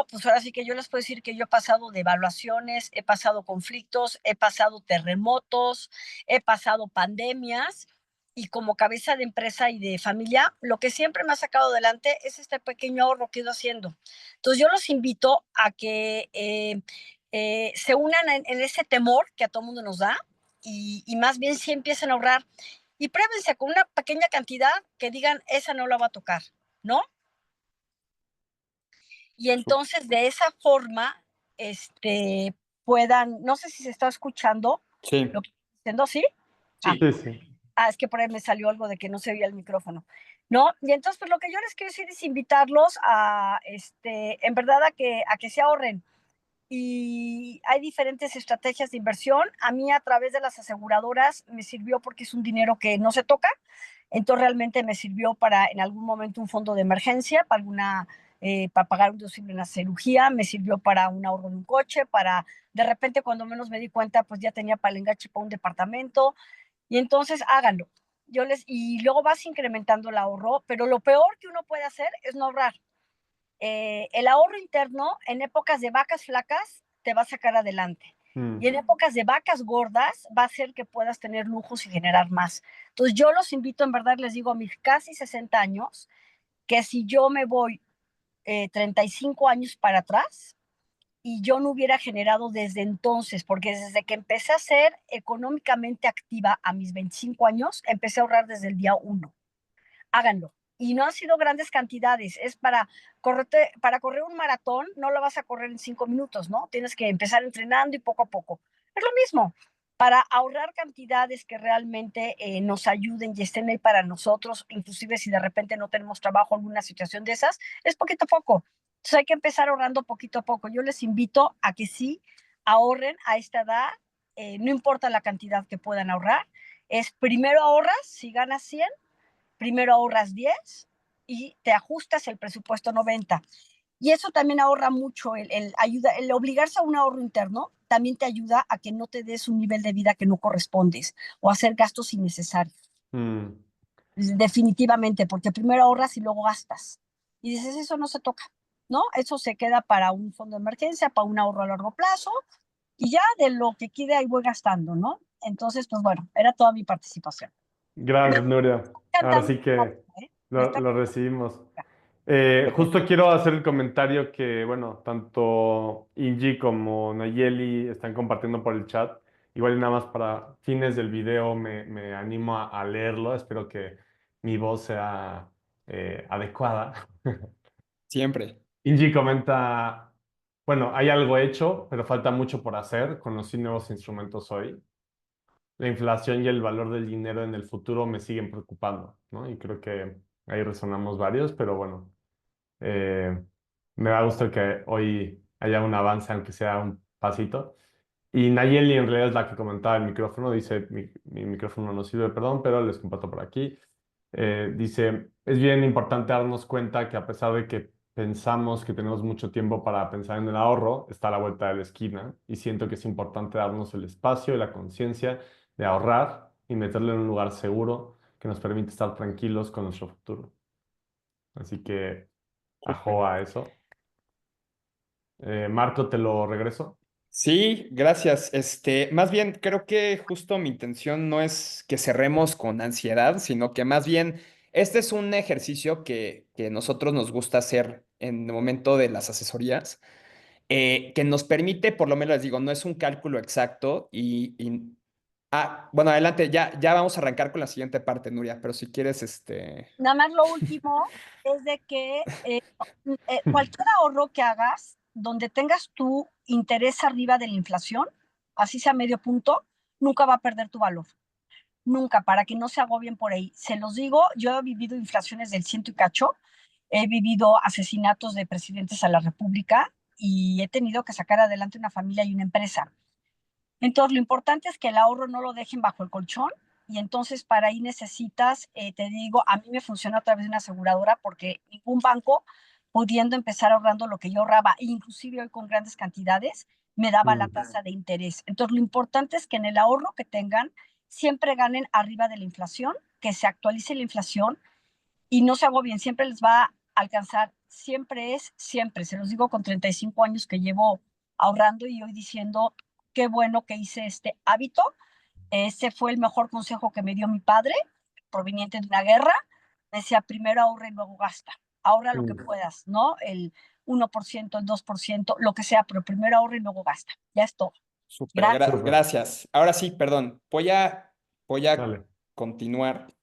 Speaker 7: pues ahora sí que yo les puedo decir que yo he pasado de evaluaciones, he pasado conflictos, he pasado terremotos, he pasado pandemias y como cabeza de empresa y de familia, lo que siempre me ha sacado adelante es este pequeño ahorro que he ido haciendo. Entonces yo los invito a que se unan en ese temor que a todo mundo nos da y más bien sí empiecen a ahorrar y pruébense con una pequeña cantidad que digan, esa no la va a tocar, ¿no? Y entonces de esa forma, puedan, no sé si se está escuchando
Speaker 1: Sí,
Speaker 7: lo que estoy diciendo, ¿sí? Ah,
Speaker 4: Sí.
Speaker 2: Sí, sí.
Speaker 7: es que por ahí me salió algo de que no se oía el micrófono, ¿no? Y entonces, pues lo que yo les quiero decir es invitarlos a, en verdad, a que se ahorren. Y hay diferentes estrategias de inversión. A mí a través de las aseguradoras me sirvió porque es un dinero que no se toca. Entonces realmente me sirvió para en algún momento un fondo de emergencia, para pagar un deducible en la cirugía, me sirvió para un ahorro de un coche, para de repente cuando menos me di cuenta pues ya tenía para el enganche para un departamento Y entonces háganlo. Y luego vas incrementando el ahorro, pero lo peor que uno puede hacer es no ahorrar. El ahorro interno en épocas de vacas flacas te va a sacar adelante. Y en épocas de vacas gordas va a hacer que puedas tener lujos y generar más. Entonces yo los invito, en verdad, les digo a mis casi 60 años, que si yo me voy 35 años para atrás y yo no hubiera generado desde entonces, porque desde que empecé a ser económicamente activa a mis 25 años, empecé a ahorrar desde el día 1. Háganlo. Y no han sido grandes cantidades, es para correr un maratón, no lo vas a correr en 5 minutos, ¿no? Tienes que empezar entrenando y poco a poco. Es lo mismo, para ahorrar cantidades que realmente nos ayuden y estén ahí para nosotros, inclusive si de repente no tenemos trabajo, alguna situación de esas, es poquito a poco. Entonces hay que empezar ahorrando poquito a poco. Yo les invito a que sí ahorren a esta edad, no importa la cantidad que puedan ahorrar, es primero ahorras, si ganas 100, primero ahorras 10 y te ajustas el presupuesto 90. Y eso también ahorra mucho, el obligarse a un ahorro interno también te ayuda a que no te des un nivel de vida que no correspondes o hacer gastos innecesarios. Definitivamente, porque primero ahorras y luego gastas. Y dices, eso no se toca, ¿no? Eso se queda para un fondo de emergencia, para un ahorro a largo plazo, y ya de lo que quede ahí voy gastando, ¿no? Entonces, pues bueno, era toda mi participación.
Speaker 2: Gracias, Nuria. Ahora
Speaker 7: Encantando,
Speaker 2: sí que
Speaker 7: ¿eh?
Speaker 2: lo recibimos. Justo quiero hacer el comentario que, bueno, tanto Ingi como Nayeli están compartiendo por el chat. Igual y nada más para fines del video me animo a leerlo. Espero que mi voz sea adecuada.
Speaker 1: Siempre.
Speaker 2: Ingi comenta, bueno, hay algo hecho, pero falta mucho por hacer. Conocí nuevos instrumentos hoy. La inflación y el valor del dinero en el futuro me siguen preocupando, ¿no? Y creo que ahí resonamos varios, pero bueno. Eh, Me da gusto que hoy haya un avance, aunque sea un pasito. Y Nayeli en realidad es la que comentaba el micrófono, dice, mi micrófono no sirve, perdón, pero les comparto por aquí. Dice, es bien importante darnos cuenta que a pesar de que pensamos que tenemos mucho tiempo para pensar en el ahorro, está a la vuelta de la esquina y siento que es importante darnos el espacio y la conciencia de ahorrar y meterlo en un lugar seguro que nos permite estar tranquilos con nuestro futuro. Así que ajo a eso. Marco, te lo regreso.
Speaker 1: Sí, gracias. Más bien, creo que justo mi intención no es que cerremos con ansiedad, sino que más bien este es un ejercicio que nosotros nos gusta hacer en el momento de las asesorías, que nos permite, por lo menos les digo, no es un cálculo exacto bueno, adelante, ya vamos a arrancar con la siguiente parte, Nuria, pero si quieres,
Speaker 7: Nada más lo último es de que cualquier ahorro que hagas, donde tengas tu interés arriba de la inflación, así sea medio punto, nunca va a perder tu valor. Nunca, para que no se agobien por ahí. Se los digo, yo he vivido inflaciones del ciento y cacho, he vivido asesinatos de presidentes a la República y he tenido que sacar adelante una familia y una empresa. Entonces, lo importante es que el ahorro no lo dejen bajo el colchón y entonces para ahí necesitas, te digo, a mí me funciona a través de una aseguradora porque ningún banco, pudiendo empezar ahorrando lo que yo ahorraba, e inclusive hoy con grandes cantidades, me daba la tasa de interés. Entonces, lo importante es que en el ahorro que tengan, siempre ganen arriba de la inflación, que se actualice la inflación y no se agobien, siempre les va a alcanzar, siempre, se los digo con 35 años que llevo ahorrando y hoy diciendo, qué bueno que hice este hábito, ese fue el mejor consejo que me dio mi padre, proveniente de una guerra, me decía, primero ahorra y luego gasta, ahorra lo que puedas, ¿no? El 1%, el 2%, lo que sea, pero primero ahorra y luego gasta, ya es todo.
Speaker 1: súper,
Speaker 7: Gracias.
Speaker 1: gracias. Ahora sí, perdón, voy a
Speaker 2: Dale.
Speaker 1: continuar.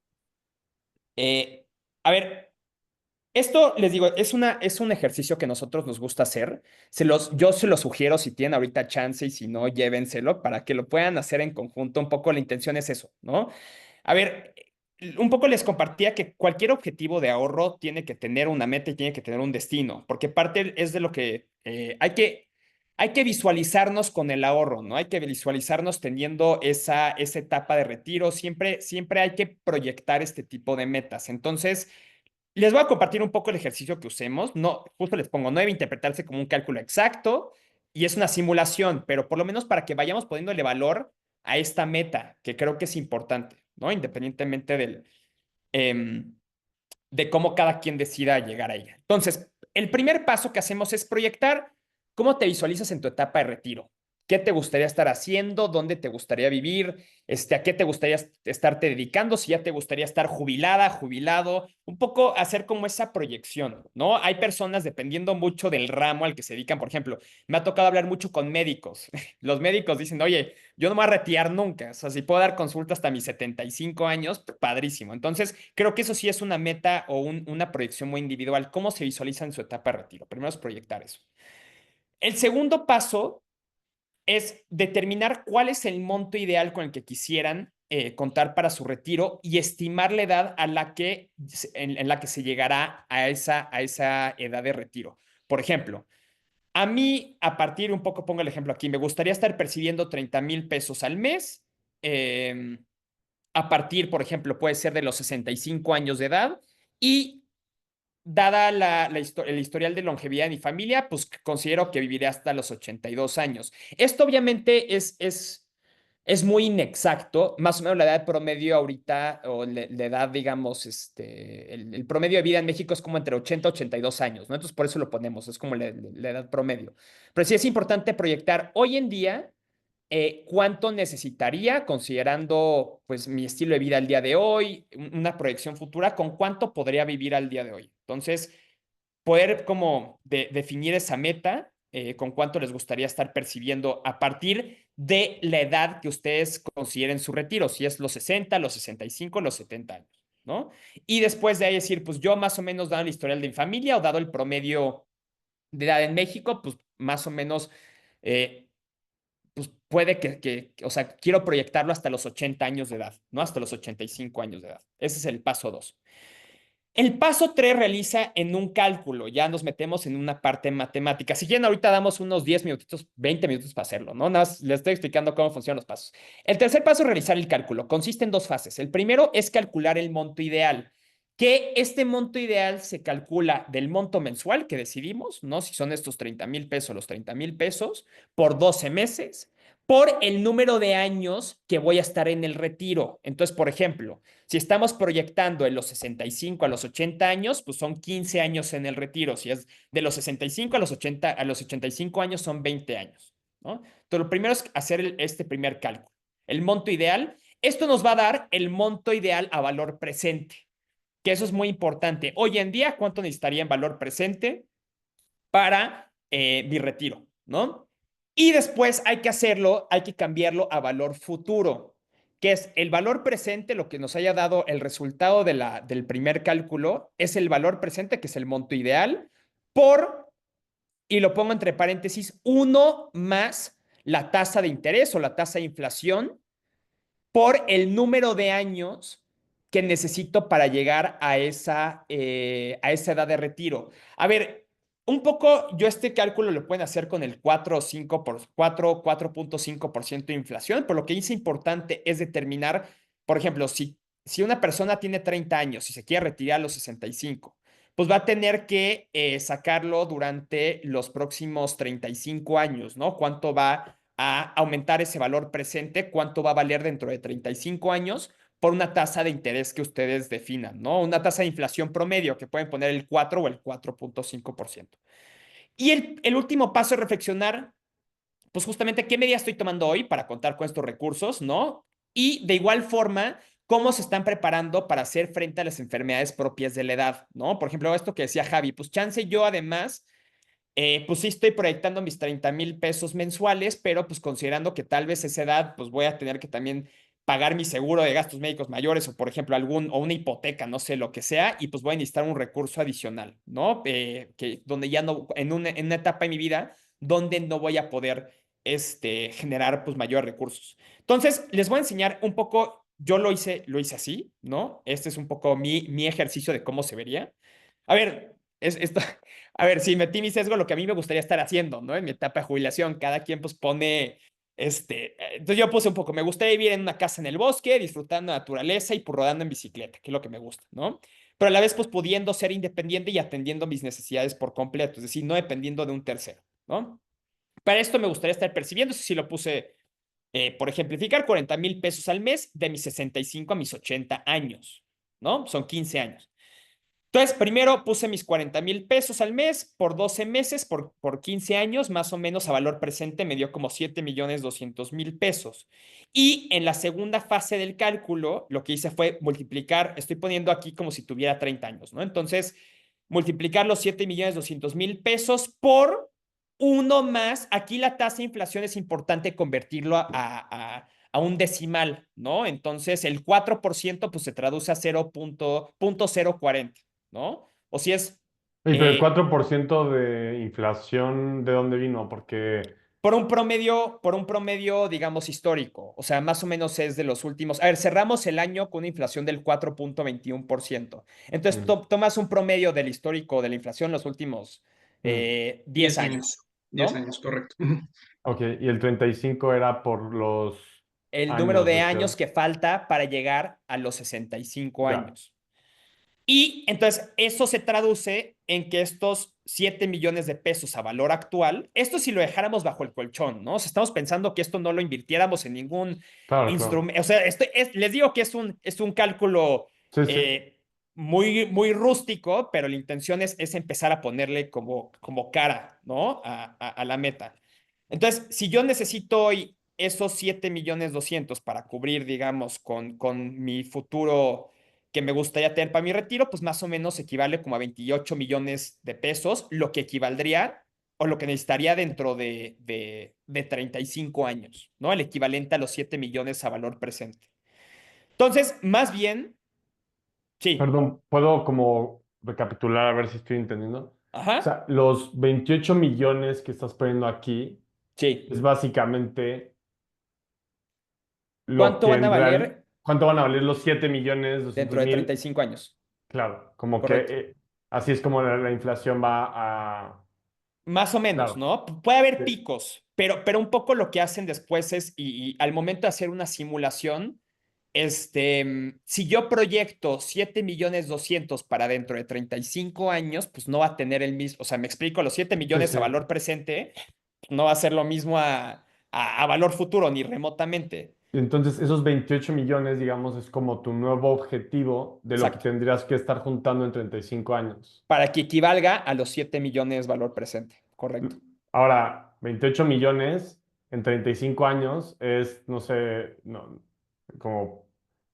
Speaker 1: Eh, a ver, esto les digo, es un ejercicio que nosotros nos gusta hacer. Yo se los sugiero si tienen ahorita chance y si no, llévenselo para que lo puedan hacer en conjunto. Un poco la intención es eso, ¿no? A ver, un poco les compartía que cualquier objetivo de ahorro tiene que tener una meta y tiene que tener un destino, porque parte es de lo que hay que visualizarnos con el ahorro, ¿no? Hay que visualizarnos teniendo esa etapa de retiro. Siempre hay que proyectar este tipo de metas. Entonces, les voy a compartir un poco el ejercicio que usemos. No, justo les pongo, no debe interpretarse como un cálculo exacto y es una simulación, pero por lo menos para que vayamos poniéndole valor a esta meta, que creo que es importante, ¿no? Independientemente em, de cómo cada quien decida llegar a ella. Entonces, el primer paso que hacemos es proyectar cómo te visualizas en tu etapa de retiro. ¿Qué te gustaría estar haciendo? ¿Dónde te gustaría vivir? ¿A qué te gustaría estarte dedicando? Si ya te gustaría estar jubilada, jubilado, un poco hacer como esa proyección, ¿no? Hay personas, dependiendo mucho del ramo al que se dedican, por ejemplo, me ha tocado hablar mucho con médicos. Los médicos dicen, oye, yo no me voy a retirar nunca, o sea, si puedo dar consulta hasta mis 75 años, padrísimo. Entonces, creo que eso sí es una meta o una proyección muy individual, cómo se visualiza en su etapa de retiro. Primero es proyectar eso. El segundo paso es determinar cuál es el monto ideal con el que quisieran contar para su retiro y estimar la edad a la que, en la que se llegará a esa edad de retiro. Por ejemplo, a mí, a partir, un poco pongo el ejemplo aquí, me gustaría estar percibiendo 30,000 pesos al mes. A partir, por ejemplo, puede ser de los 65 años de edad y dada el historial de longevidad de mi familia, pues considero que viviré hasta los 82 años. Esto obviamente es muy inexacto, más o menos la edad promedio ahorita, o la edad, digamos, el promedio de vida en México es como entre 80 y 82 años, ¿no? Entonces por eso lo ponemos, es como la edad promedio. Pero sí es importante proyectar hoy en día cuánto necesitaría, considerando pues mi estilo de vida al día de hoy, una proyección futura, con cuánto podría vivir al día de hoy. Entonces, poder como definir esa meta, con cuánto les gustaría estar percibiendo a partir de la edad que ustedes consideren su retiro, si es los 60, los 65, los 70 años, ¿no? Y después de ahí decir, pues yo más o menos dado el historial de mi familia o dado el promedio de edad en México, pues más o menos eh, pues puede o sea, quiero proyectarlo hasta los 80 años de edad, ¿no? Hasta los 85 años de edad. Ese es el paso 2. El paso 3 realiza en un cálculo, ya nos metemos en una parte matemática. Si quieren, ahorita damos unos 10 minutitos, 20 minutos para hacerlo, ¿no? Nada más les estoy explicando cómo funcionan los pasos. El tercer paso es realizar el cálculo. Consiste en dos fases. El primero es calcular el monto ideal, que este monto ideal se calcula del monto mensual que decidimos, ¿no? Si son estos 30,000 pesos, los 30,000 pesos, por 12 meses, por el número de años que voy a estar en el retiro. Entonces, por ejemplo, si estamos proyectando en los 65 a los 80 años, pues son 15 años en el retiro. Si es de los 65 a los 80, a los 85 años, son 20 años, ¿no? Entonces, lo primero es hacer este primer cálculo. El monto ideal. Esto nos va a dar el monto ideal a valor presente, que eso es muy importante. Hoy en día, ¿cuánto necesitaría en valor presente para mi retiro, ¿no? Y después hay que hacerlo, hay que cambiarlo a valor futuro, que es el valor presente, lo que nos haya dado el resultado del primer cálculo, es el valor presente, que es el monto ideal, por, y lo pongo entre paréntesis, 1 más la tasa de interés o la tasa de inflación por el número de años que necesito para llegar a esa edad de retiro. A ver, un poco, yo este cálculo lo pueden hacer con el 4 o 5 por 4.5% de inflación, pero lo que es importante es determinar, por ejemplo, si una persona tiene 30 años y se quiere retirar a los 65, pues va a tener que sacarlo durante los próximos 35 años, ¿no? ¿Cuánto va a aumentar ese valor presente? ¿Cuánto va a valer dentro de 35 años? Por una tasa de interés que ustedes definan, ¿no? Una tasa de inflación promedio que pueden poner el 4 o el 4.5%. Y el último paso es reflexionar, pues justamente qué medida estoy tomando hoy para contar con estos recursos, ¿no? Y de igual forma, cómo se están preparando para hacer frente a las enfermedades propias de la edad, ¿no? Por ejemplo, esto que decía Javi, pues chance yo además pues sí estoy proyectando mis 30,000 pesos mensuales, pero pues considerando que tal vez esa edad, pues voy a tener que también pagar mi seguro de gastos médicos mayores o, por ejemplo, o una hipoteca, no sé, lo que sea, y pues voy a necesitar un recurso adicional, ¿no? Donde ya no, en una etapa de mi vida, donde no voy a poder, generar, pues, mayores recursos. Entonces, les voy a enseñar un poco, yo lo hice así, ¿no? Este es un poco mi ejercicio de cómo se vería. A ver, esto, a ver, si metí mi sesgo, lo que a mí me gustaría estar haciendo, ¿no? En mi etapa de jubilación, cada quien pues pone, entonces yo puse un poco, me gustaría vivir en una casa en el bosque, disfrutando de naturaleza y pues rodando en bicicleta, que es lo que me gusta, ¿no? Pero a la vez pues pudiendo ser independiente y atendiendo mis necesidades por completo, es decir, no dependiendo de un tercero, ¿no? Para esto me gustaría estar percibiendo, eso sí lo puse por ejemplificar, 40,000 pesos al mes de mis 65 a mis 80 años, ¿no? Son 15 años. Entonces, primero puse mis 40,000 pesos al mes por 12 meses, por 15 años, más o menos a valor presente me dio como 7,200,000 pesos. Y en la segunda fase del cálculo, lo que hice fue multiplicar, estoy poniendo aquí como si tuviera 30 años, ¿no? Entonces, multiplicar los 7,200,000 pesos por uno más. Aquí la tasa de inflación es importante convertirlo a un decimal, ¿no? Entonces, el 4% pues se traduce a 0,040, ¿no? O si es
Speaker 2: Oye, pero el 4% de inflación, ¿de dónde vino? Porque,
Speaker 1: por un promedio, digamos, histórico. O sea, más o menos es de los últimos. A ver, cerramos el año con una inflación del 4,21%. Entonces,
Speaker 2: mm,
Speaker 1: tomas un promedio del histórico de la inflación los últimos
Speaker 2: mm,
Speaker 1: 10
Speaker 4: 10
Speaker 1: años,
Speaker 4: años. 10
Speaker 1: ¿no?
Speaker 4: años, correcto.
Speaker 2: ok, y el 35 era por los
Speaker 1: El número
Speaker 2: años,
Speaker 1: de años
Speaker 2: decías.
Speaker 1: que falta para llegar a los 65
Speaker 2: Ya,
Speaker 1: años. Y entonces eso se traduce en que estos 7,000,000 de pesos a valor actual, esto si lo dejáramos bajo el colchón, ¿no? O sea, estamos pensando que esto no lo invirtiéramos en ningún
Speaker 2: claro, claro.
Speaker 1: instrumento. O sea, les digo que es un cálculo
Speaker 2: Sí, sí.
Speaker 1: eh, muy, muy rústico, pero la intención es empezar a ponerle como cara, ¿no? A la meta. Entonces, si yo necesito hoy esos 7,200,000 para cubrir, digamos, con mi futuro que me gustaría tener para mi retiro, pues más o menos equivale como a 28,000,000 de pesos, lo que equivaldría o lo que necesitaría dentro de 35 años, ¿no? El equivalente a los 7,000,000 a valor presente. Entonces, más bien, sí,
Speaker 2: Perdón, ¿puedo como recapitular a ver si estoy entendiendo? O
Speaker 1: ajá,
Speaker 2: sea, los 28 millones que estás poniendo aquí
Speaker 1: sí.
Speaker 2: es básicamente lo
Speaker 1: ¿Cuánto
Speaker 2: que
Speaker 1: van a
Speaker 2: en real,
Speaker 1: valer
Speaker 2: ¿cuánto van a valer los 7,200,000
Speaker 1: dentro de
Speaker 2: mil?
Speaker 1: 35 años?
Speaker 2: Claro, como que
Speaker 1: Correcto.
Speaker 2: así es como la inflación va a...
Speaker 1: Más o menos,
Speaker 2: Claro.
Speaker 1: ¿no? Puede haber
Speaker 2: Sí,
Speaker 1: picos, pero un poco lo que hacen después es, y al momento de hacer una simulación, si yo proyecto 7,200,000 para dentro de 35 años, pues no va a tener el mismo, o sea, me explico, los 7
Speaker 2: sí,
Speaker 1: millones
Speaker 2: sí.
Speaker 1: a valor presente no va a ser lo mismo a valor futuro, ni remotamente.
Speaker 2: Y entonces esos 28 millones, digamos, es como tu nuevo objetivo de lo que
Speaker 1: Exacto.
Speaker 2: tendrías que estar juntando en 35 años.
Speaker 1: Para que equivalga a los 7,000,000 valor presente. Correcto.
Speaker 2: Ahora, 28 millones en 35 años es, no sé, no, como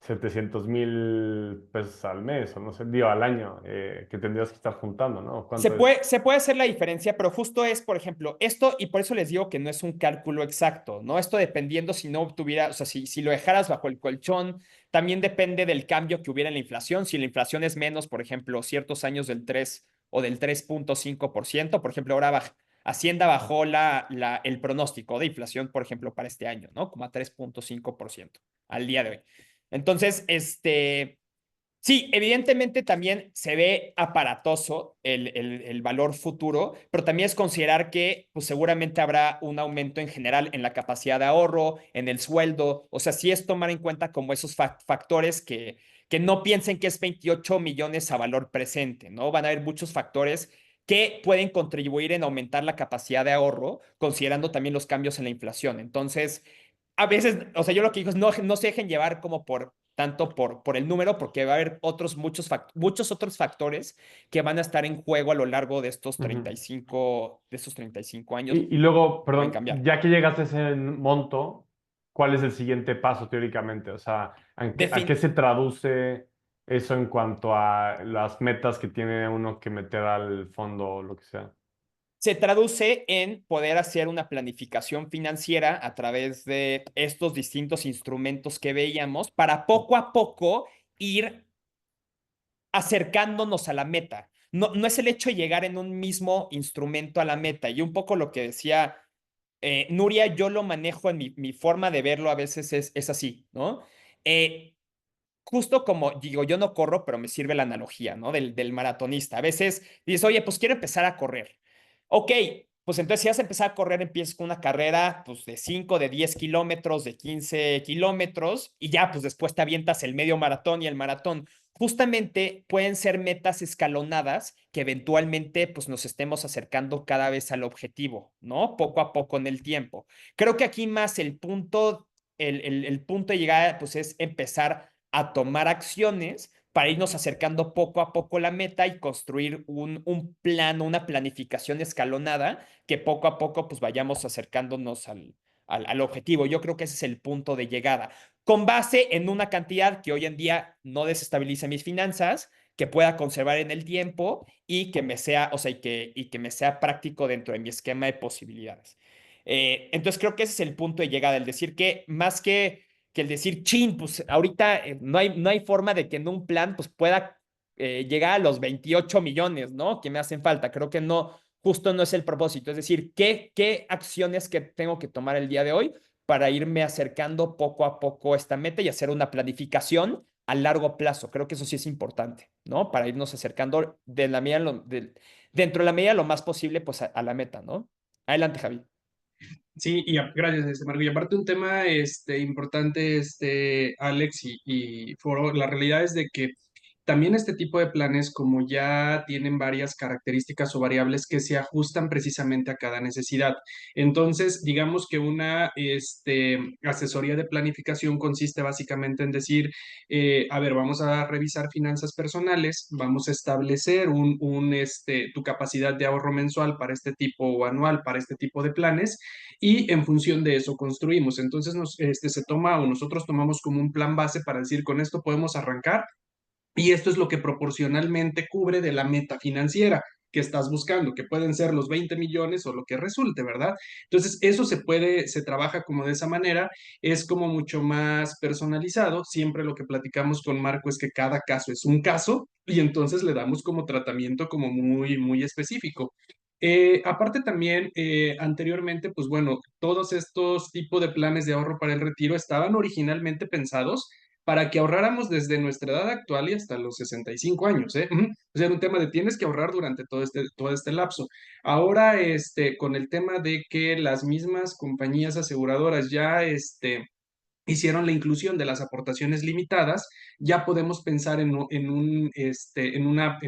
Speaker 2: 700,000 pesos al mes, o no sé, digo, al año, que tendrías que estar juntando, ¿no?
Speaker 1: Se
Speaker 2: ¿Cuánto es?
Speaker 1: puede, se puede hacer la diferencia, pero justo es, por ejemplo, esto, y por eso les digo que no es un cálculo exacto, ¿no? Esto dependiendo si no tuviera, o sea, si lo dejaras bajo el colchón, también depende del cambio que hubiera en la inflación. Si la inflación es menos, por ejemplo, ciertos años del 3 o del 3,5%, por ejemplo, ahora Hacienda bajó el pronóstico de inflación, por ejemplo, para este año, ¿no? Como a 3,5% al día de hoy. Entonces, sí, evidentemente también se ve aparatoso el valor futuro, pero también es considerar que pues, seguramente habrá un aumento en general en la capacidad de ahorro, en el sueldo. O sea, sí es tomar en cuenta como esos factores que no piensen que es 28 millones a valor presente, ¿no? Van a haber muchos factores que pueden contribuir en aumentar la capacidad de ahorro, considerando también los cambios en la inflación. Entonces, a veces, o sea, yo lo que digo es no se dejen llevar como tanto por el número, porque va a haber muchos otros factores que van a estar en juego a lo largo de estos
Speaker 2: Ujú.
Speaker 1: 35 años
Speaker 2: Y luego,
Speaker 1: que pueden
Speaker 2: perdón,
Speaker 1: cambiar.
Speaker 2: ya que llegaste a ese monto, ¿cuál es el siguiente paso teóricamente? O sea, ¿a qué
Speaker 1: Defin-
Speaker 2: se traduce eso en cuanto a las metas que tiene uno que meter al fondo o lo que sea?
Speaker 1: Se traduce en poder hacer una planificación financiera a través de estos distintos instrumentos que veíamos para poco a poco ir acercándonos a la meta. No es el hecho de llegar en un mismo instrumento a la meta. Y un poco lo que decía Nuria, yo lo manejo en mi forma de verlo a veces es así, ¿no? Eh, Justo como digo, yo no corro, pero me sirve la analogía, ¿no? Del maratonista. A veces dices, oye, pues quiero empezar a correr. Ok, pues entonces si vas a empezar a correr, empiezas con una carrera pues de 5, de 10 kilómetros, de 15 kilómetros, y ya pues después te avientas el medio maratón y el maratón. Justamente pueden ser metas escalonadas que eventualmente pues nos estemos acercando cada vez al objetivo, ¿no? Poco a poco en el tiempo. Creo que aquí más el punto el punto de llegada pues es empezar a tomar acciones para irnos acercando poco a poco a la meta y construir un plan, una planificación escalonada que poco a poco pues vayamos acercándonos al objetivo. Yo creo que ese es el punto de llegada, con base en una cantidad que hoy en día no desestabilice mis finanzas, que pueda conservar en el tiempo y que me sea, o sea, y que me sea práctico dentro de mi esquema de posibilidades. Entonces creo que ese es el punto de llegada, el decir que más que el decir, chin, pues ahorita no hay forma de que en un plan pues pueda llegar a los 28 millones, ¿no? Que me hacen falta. Creo que no, justo no es el propósito. Es decir, ¿qué acciones que tengo que tomar el día de hoy para irme acercando poco a poco a esta meta y hacer una planificación a largo plazo? Creo que eso sí es importante, ¿no? Para irnos acercando dentro de la medida lo más posible pues a la meta, ¿no? Adelante, Javi.
Speaker 4: Sí, gracias, Marco. Y aparte un tema importante, Alex y Foro, la realidad es de que también este tipo de planes, como ya tienen varias características o variables que se ajustan precisamente a cada necesidad. Entonces, digamos que una asesoría de planificación consiste básicamente en decir, a ver, vamos a revisar finanzas personales, vamos a establecer tu capacidad de ahorro mensual para este tipo o anual para este tipo de planes y en función de eso construimos. Entonces, se toma o nosotros tomamos como un plan base para decir, con esto podemos arrancar y esto es lo que proporcionalmente cubre de la meta financiera que estás buscando, que pueden ser los 20 millones o lo que resulte, ¿verdad? Entonces, eso se trabaja como de esa manera, es como mucho más personalizado. Siempre lo que platicamos con Marco es que cada caso es un caso y entonces le damos como tratamiento como muy, muy específico. Aparte también, anteriormente, pues bueno, todos estos tipos de planes de ahorro para el retiro estaban originalmente pensados para que ahorráramos desde nuestra edad actual y hasta los 65 años, ¿eh? Ujú. O sea, era un tema de tienes que ahorrar durante todo este lapso. Ahora, con el tema de que las mismas compañías aseguradoras ya, hicieron la inclusión de las aportaciones limitadas, ya podemos pensar en una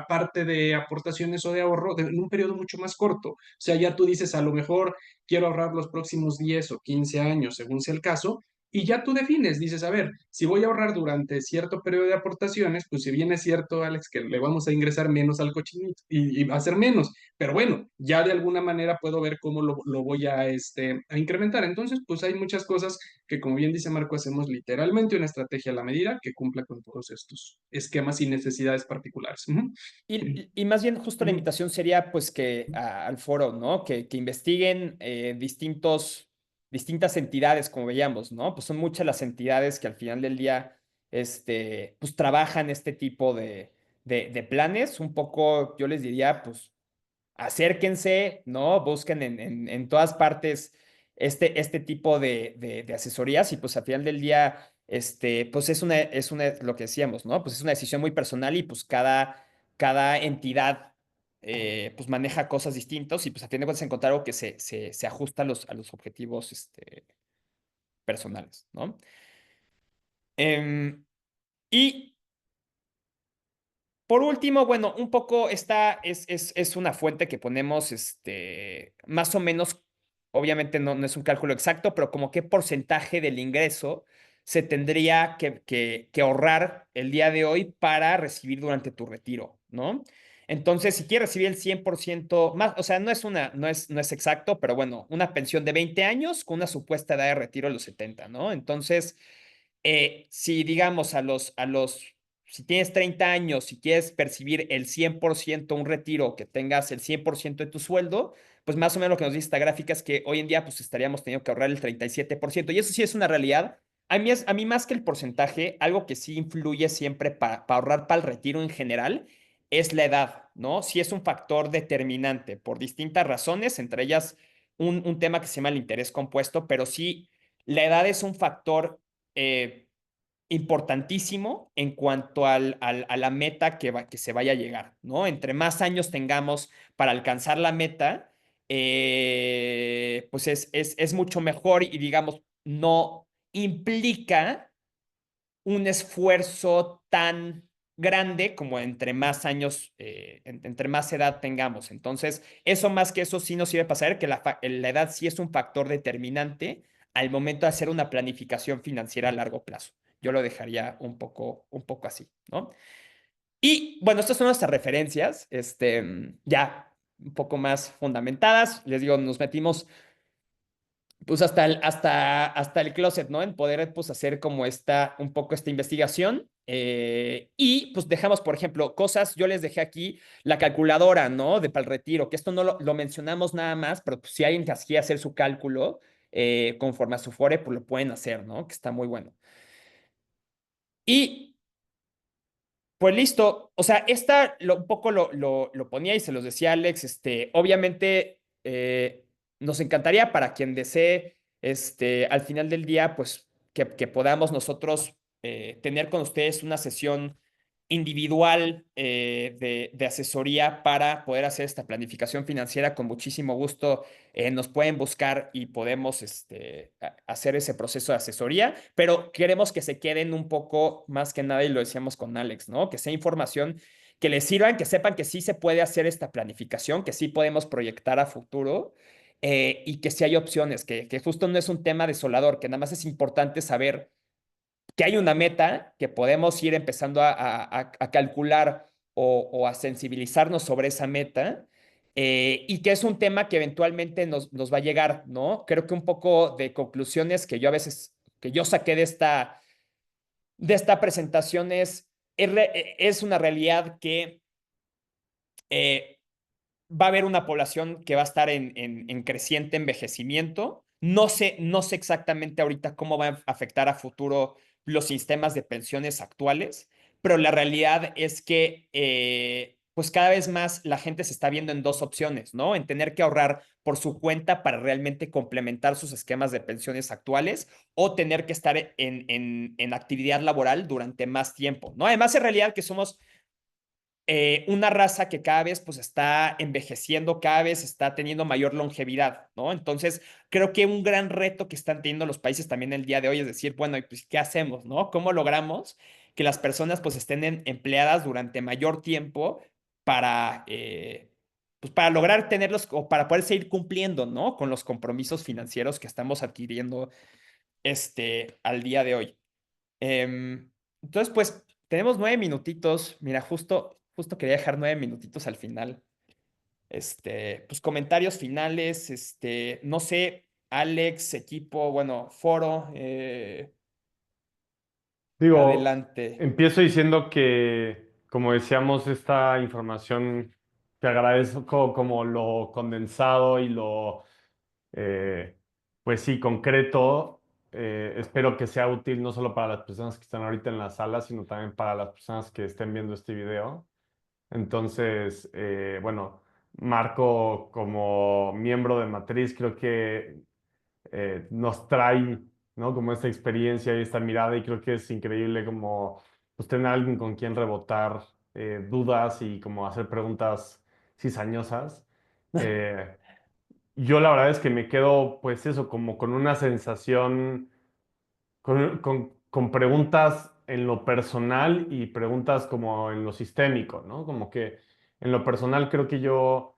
Speaker 4: parte de aportaciones o de ahorro en un periodo mucho más corto. O sea, ya tú dices, a lo mejor quiero ahorrar los próximos 10 o 15 años, según sea el caso, y ya tú defines, dices, a ver, si voy a ahorrar durante cierto periodo de aportaciones, pues si bien es cierto, Alex, que le vamos a ingresar menos al cochinito y va a ser menos, pero bueno, ya de alguna manera puedo ver cómo lo voy a incrementar. Entonces, pues hay muchas cosas que, como bien dice Marco, hacemos literalmente una estrategia a la medida que cumpla con todos estos esquemas y necesidades particulares. Ujú.
Speaker 1: Y más bien justo la
Speaker 4: Ujú.
Speaker 1: invitación sería pues que al foro, ¿no? Que investiguen distintas entidades, como veíamos, ¿no? Pues son muchas las entidades que al final del día, pues trabajan este tipo de planes. Un poco, yo les diría, pues acérquense, ¿no? Busquen en todas partes este tipo de asesorías y pues al final del día, pues lo que decíamos, ¿no? Pues es una decisión muy personal y pues cada entidad pues maneja cosas distintas y pues a fin de cuentas encontrar algo que se ajusta a los objetivos personales, ¿no? Y por último, bueno, un poco esta es una fuente que ponemos, más o menos, obviamente no es un cálculo exacto, pero como qué porcentaje del ingreso se tendría que ahorrar el día de hoy para recibir durante tu retiro, ¿no? Entonces, si quieres recibir el 100% más, o sea, no es exacto, pero bueno, una pensión de 20 años con una supuesta edad de retiro de los 70, ¿no? Entonces, si digamos si tienes 30 años, si quieres percibir el 100% un retiro, que tengas el 100% de tu sueldo, pues más o menos lo que nos dice esta gráfica es que hoy en día pues estaríamos teniendo que ahorrar el 37%. Y eso sí es una realidad. A mí más que el porcentaje, algo que sí influye siempre para ahorrar para el retiro en general es la edad, ¿no? Sí es un factor determinante por distintas razones, entre ellas un tema que se llama el interés compuesto, pero sí, la edad es un factor eh, importantísimo en cuanto a la meta que se vaya a llegar, ¿no? Entre más años tengamos para alcanzar la meta, pues es mucho mejor y digamos, no implica un esfuerzo tan grande como entre más años, entre más edad tengamos. Entonces, eso más que eso sí nos sirve para saber que la edad sí es un factor determinante al momento de hacer una planificación financiera a largo plazo. Yo lo dejaría un poco así, ¿no? Y bueno, estas son nuestras referencias, ya un poco más fundamentadas. Les digo, nos metimos pues hasta el closet, ¿no? En poder pues hacer como un poco esta investigación. Y pues dejamos, por ejemplo, cosas, yo les dejé aquí la calculadora, ¿no? Para el retiro, que esto no lo mencionamos nada más, pero pues, si alguien que quiere hacer su cálculo conforme a su fore, pues lo pueden hacer, ¿no? Que está muy bueno. Y pues listo, o sea, un poco lo ponía y se los decía Alex, obviamente nos encantaría para quien desee, al final del día, pues que podamos nosotros tener con ustedes una sesión individual de asesoría para poder hacer esta planificación financiera con muchísimo gusto. Nos pueden buscar y podemos hacer ese proceso de asesoría, pero queremos que se queden un poco más que nada, y lo decíamos con Alex, ¿no? Que sea información que les sirvan, que sepan que sí se puede hacer esta planificación, que sí podemos proyectar a futuro. Y que sí hay opciones, que justo no es un tema desolador, que nada más es importante saber que hay una meta, que podemos ir empezando a calcular o a sensibilizarnos sobre esa meta, y que es un tema que eventualmente nos va a llegar, ¿no? Creo que un poco de conclusiones que yo a veces, que yo saqué de esta presentación es una realidad que va a haber una población que va a estar en creciente envejecimiento. No sé exactamente ahorita cómo va a afectar a futuro los sistemas de pensiones actuales, pero la realidad es que pues cada vez más la gente se está viendo en dos opciones, ¿no? En tener que ahorrar por su cuenta para realmente complementar sus esquemas de pensiones actuales, o tener que estar en actividad laboral durante más tiempo, ¿no? Además, es realidad que somos una raza que cada vez pues está envejeciendo, cada vez está teniendo mayor longevidad, ¿no? Entonces, creo que un gran reto que están teniendo los países también el día de hoy es decir, bueno, ¿y pues qué hacemos, no? ¿Cómo logramos que las personas pues estén empleadas durante mayor tiempo para, pues para lograr tenerlos o para poder seguir cumpliendo, ¿no? Con los compromisos financieros que estamos adquiriendo al día de hoy. Entonces, pues tenemos 9 minutitos. Mira, justo quería dejar 9 minutitos al final. Pues comentarios finales, no sé, Alex, equipo, bueno, foro,
Speaker 2: Digo,
Speaker 1: adelante.
Speaker 2: empiezo diciendo que, como decíamos, esta información te agradezco como lo condensado y lo, eh, pues sí, concreto. Espero que sea útil no solo para las personas que están ahorita en la sala, sino también para las personas que estén viendo este video. Entonces, bueno, Marco, como miembro de Matriz, creo que nos trae, ¿no? Como esta experiencia y esta mirada, y creo que es increíble como pues, tener a alguien con quien rebotar dudas y como hacer preguntas cizañosas. Eh, yo la verdad es que me quedo, pues eso, como con una sensación con preguntas en lo personal y preguntas como en lo sistémico, ¿no? Como que en lo personal creo que yo,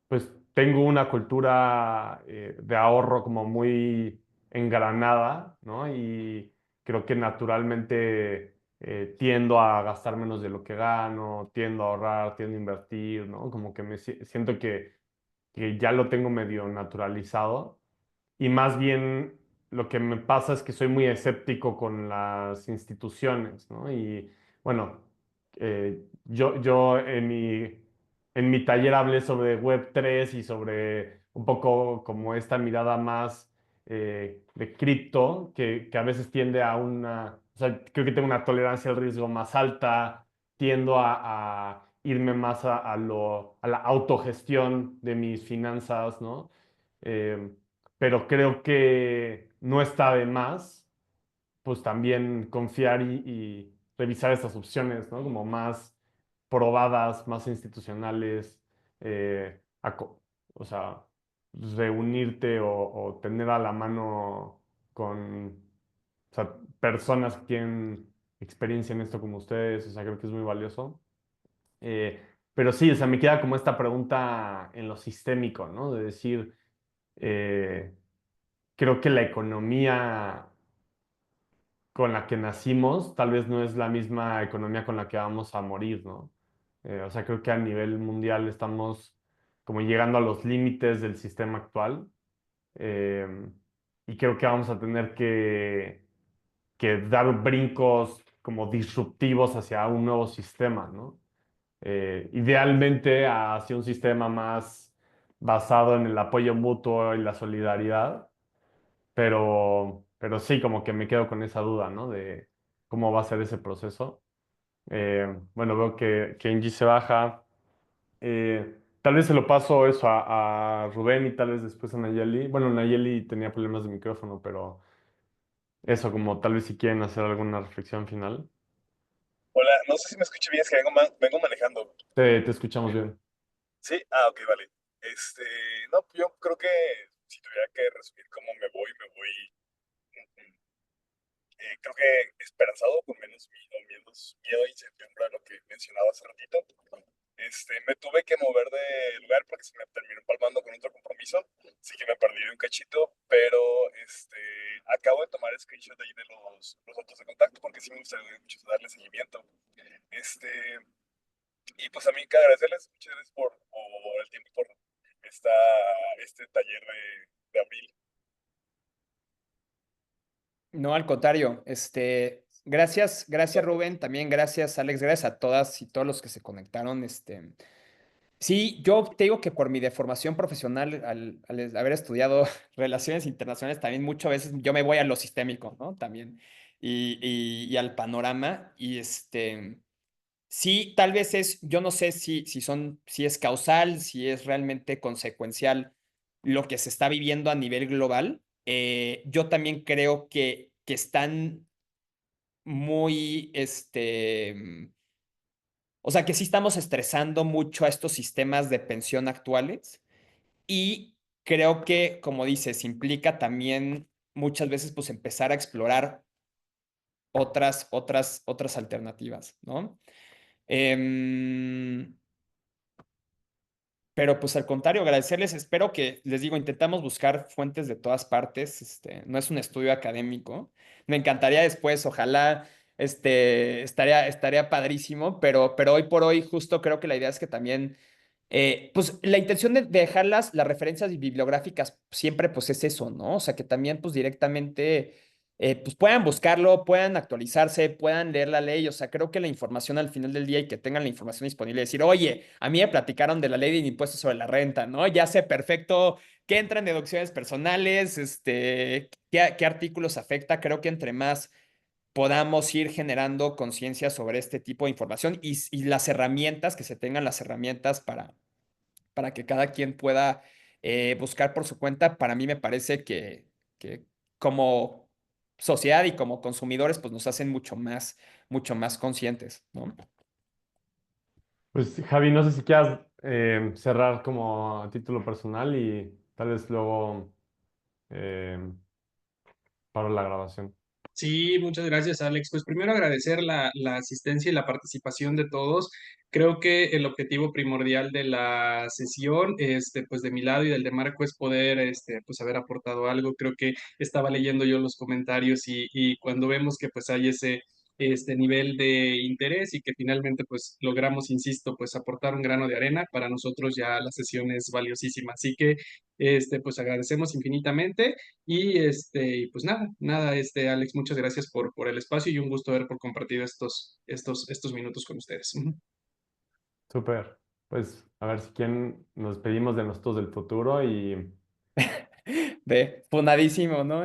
Speaker 2: pues, tengo una cultura de ahorro como muy engranada, ¿no? Y creo que naturalmente tiendo a gastar menos de lo que gano, tiendo a ahorrar, tiendo a invertir, ¿no? Como que siento que ya lo tengo medio naturalizado. Y más bien lo que me pasa es que soy muy escéptico con las instituciones, ¿no? Y bueno, yo en mi taller hablé sobre Web3 y sobre un poco como esta mirada más de cripto, que a veces tiende a o sea, creo que tengo una tolerancia al riesgo más alta, tiendo a irme más a la autogestión de mis finanzas, ¿no? Eh, pero creo que no está de más, pues también confiar y revisar estas opciones, ¿no? Como más probadas, más institucionales, o sea, reunirte o tener a la mano con, o sea, personas que tienen experiencia en esto como ustedes, o sea, creo que es muy valioso. Eh, pero sí, o sea, me queda como esta pregunta en lo sistémico, ¿no? De decir, eh, creo que la economía con la que nacimos tal vez no es la misma economía con la que vamos a morir, ¿no? O sea, creo que a nivel mundial estamos como llegando a los límites del sistema actual, eh, y creo que vamos a tener que dar brincos como disruptivos hacia un nuevo sistema, ¿no? Idealmente hacia un sistema más basado en el apoyo mutuo y la solidaridad, pero sí, como que me quedo con esa duda, ¿no? De cómo va a ser ese proceso. Bueno, veo que Angie se baja. Tal vez se lo paso eso a Rubén y tal vez después a Nayeli. Bueno, Nayeli tenía problemas de micrófono, pero eso, como tal vez si quieren hacer alguna reflexión final.
Speaker 6: Hola, no sé si me escuché bien, es que vengo manejando.
Speaker 2: Te escuchamos bien.
Speaker 6: Sí, ok, vale. Este, no, yo creo que si tuviera que resumir cómo me voy, creo que esperanzado, con menos miedo e incertidumbre a lo que mencionaba hace ratito. Me tuve que mover de lugar porque se me terminó empalmando con otro compromiso, así que me perdí de un cachito, pero acabo de tomar screenshot de ahí de los datos de contacto porque sí me gustaría mucho darle seguimiento. Este, y pues a mí que agradecerles, muchas gracias por el tiempo, por esta, este taller de abril.
Speaker 1: No, al contrario, gracias Rubén, también gracias Alex, gracias a todas y todos los que se conectaron, sí, yo te digo que por mi deformación profesional, al haber estudiado relaciones internacionales, también muchas veces yo me voy a lo sistémico, ¿no? También, y al panorama, sí, tal vez yo no sé si es causal, si es realmente consecuencial lo que se está viviendo a nivel global. Yo también creo que están muy, o sea, que sí estamos estresando mucho a estos sistemas de pensión actuales y creo que, como dices, implica también muchas veces pues empezar a explorar otras alternativas, ¿no? Em, Pero pues al contrario, agradecerles. Espero que, les digo, intentamos buscar fuentes de todas partes. No es un estudio académico. Me encantaría después, ojalá, estaría padrísimo, pero hoy por hoy justo creo que la idea es que también, pues la intención de dejar las referencias bibliográficas siempre pues es eso, ¿no? O sea, que también pues directamente pues puedan buscarlo, puedan actualizarse, puedan leer la ley. O sea, creo que la información al final del día y que tengan la información disponible, decir, oye, a mí me platicaron de la ley de impuestos sobre la renta, ¿no? Ya sé perfecto qué entra en deducciones personales, qué artículos afecta. Creo que entre más podamos ir generando conciencia sobre este tipo de información y las herramientas, que se tengan las herramientas para que cada quien pueda buscar por su cuenta, para mí me parece que como sociedad y como consumidores, pues nos hacen mucho más conscientes, ¿no?
Speaker 2: Pues Javi, no sé si quieras cerrar como a título personal y tal vez luego eh, paro la grabación.
Speaker 4: Sí, muchas gracias, Alex. Pues primero agradecer la asistencia y la participación de todos. Creo que el objetivo primordial de la sesión, pues de mi lado y del de Marco es poder, pues haber aportado algo. Creo que estaba leyendo yo los comentarios y cuando vemos que pues hay ese nivel de interés y que finalmente pues logramos, insisto, pues aportar un grano de arena, para nosotros ya la sesión es valiosísima. Así que, pues agradecemos infinitamente. Y pues nada, Alex, muchas gracias por el espacio y un gusto haber por compartido estos minutos con ustedes. Ujú.
Speaker 2: Súper. Pues a ver si quieren nos despedimos de nosotros del futuro y
Speaker 1: Funadísimo, ¿no?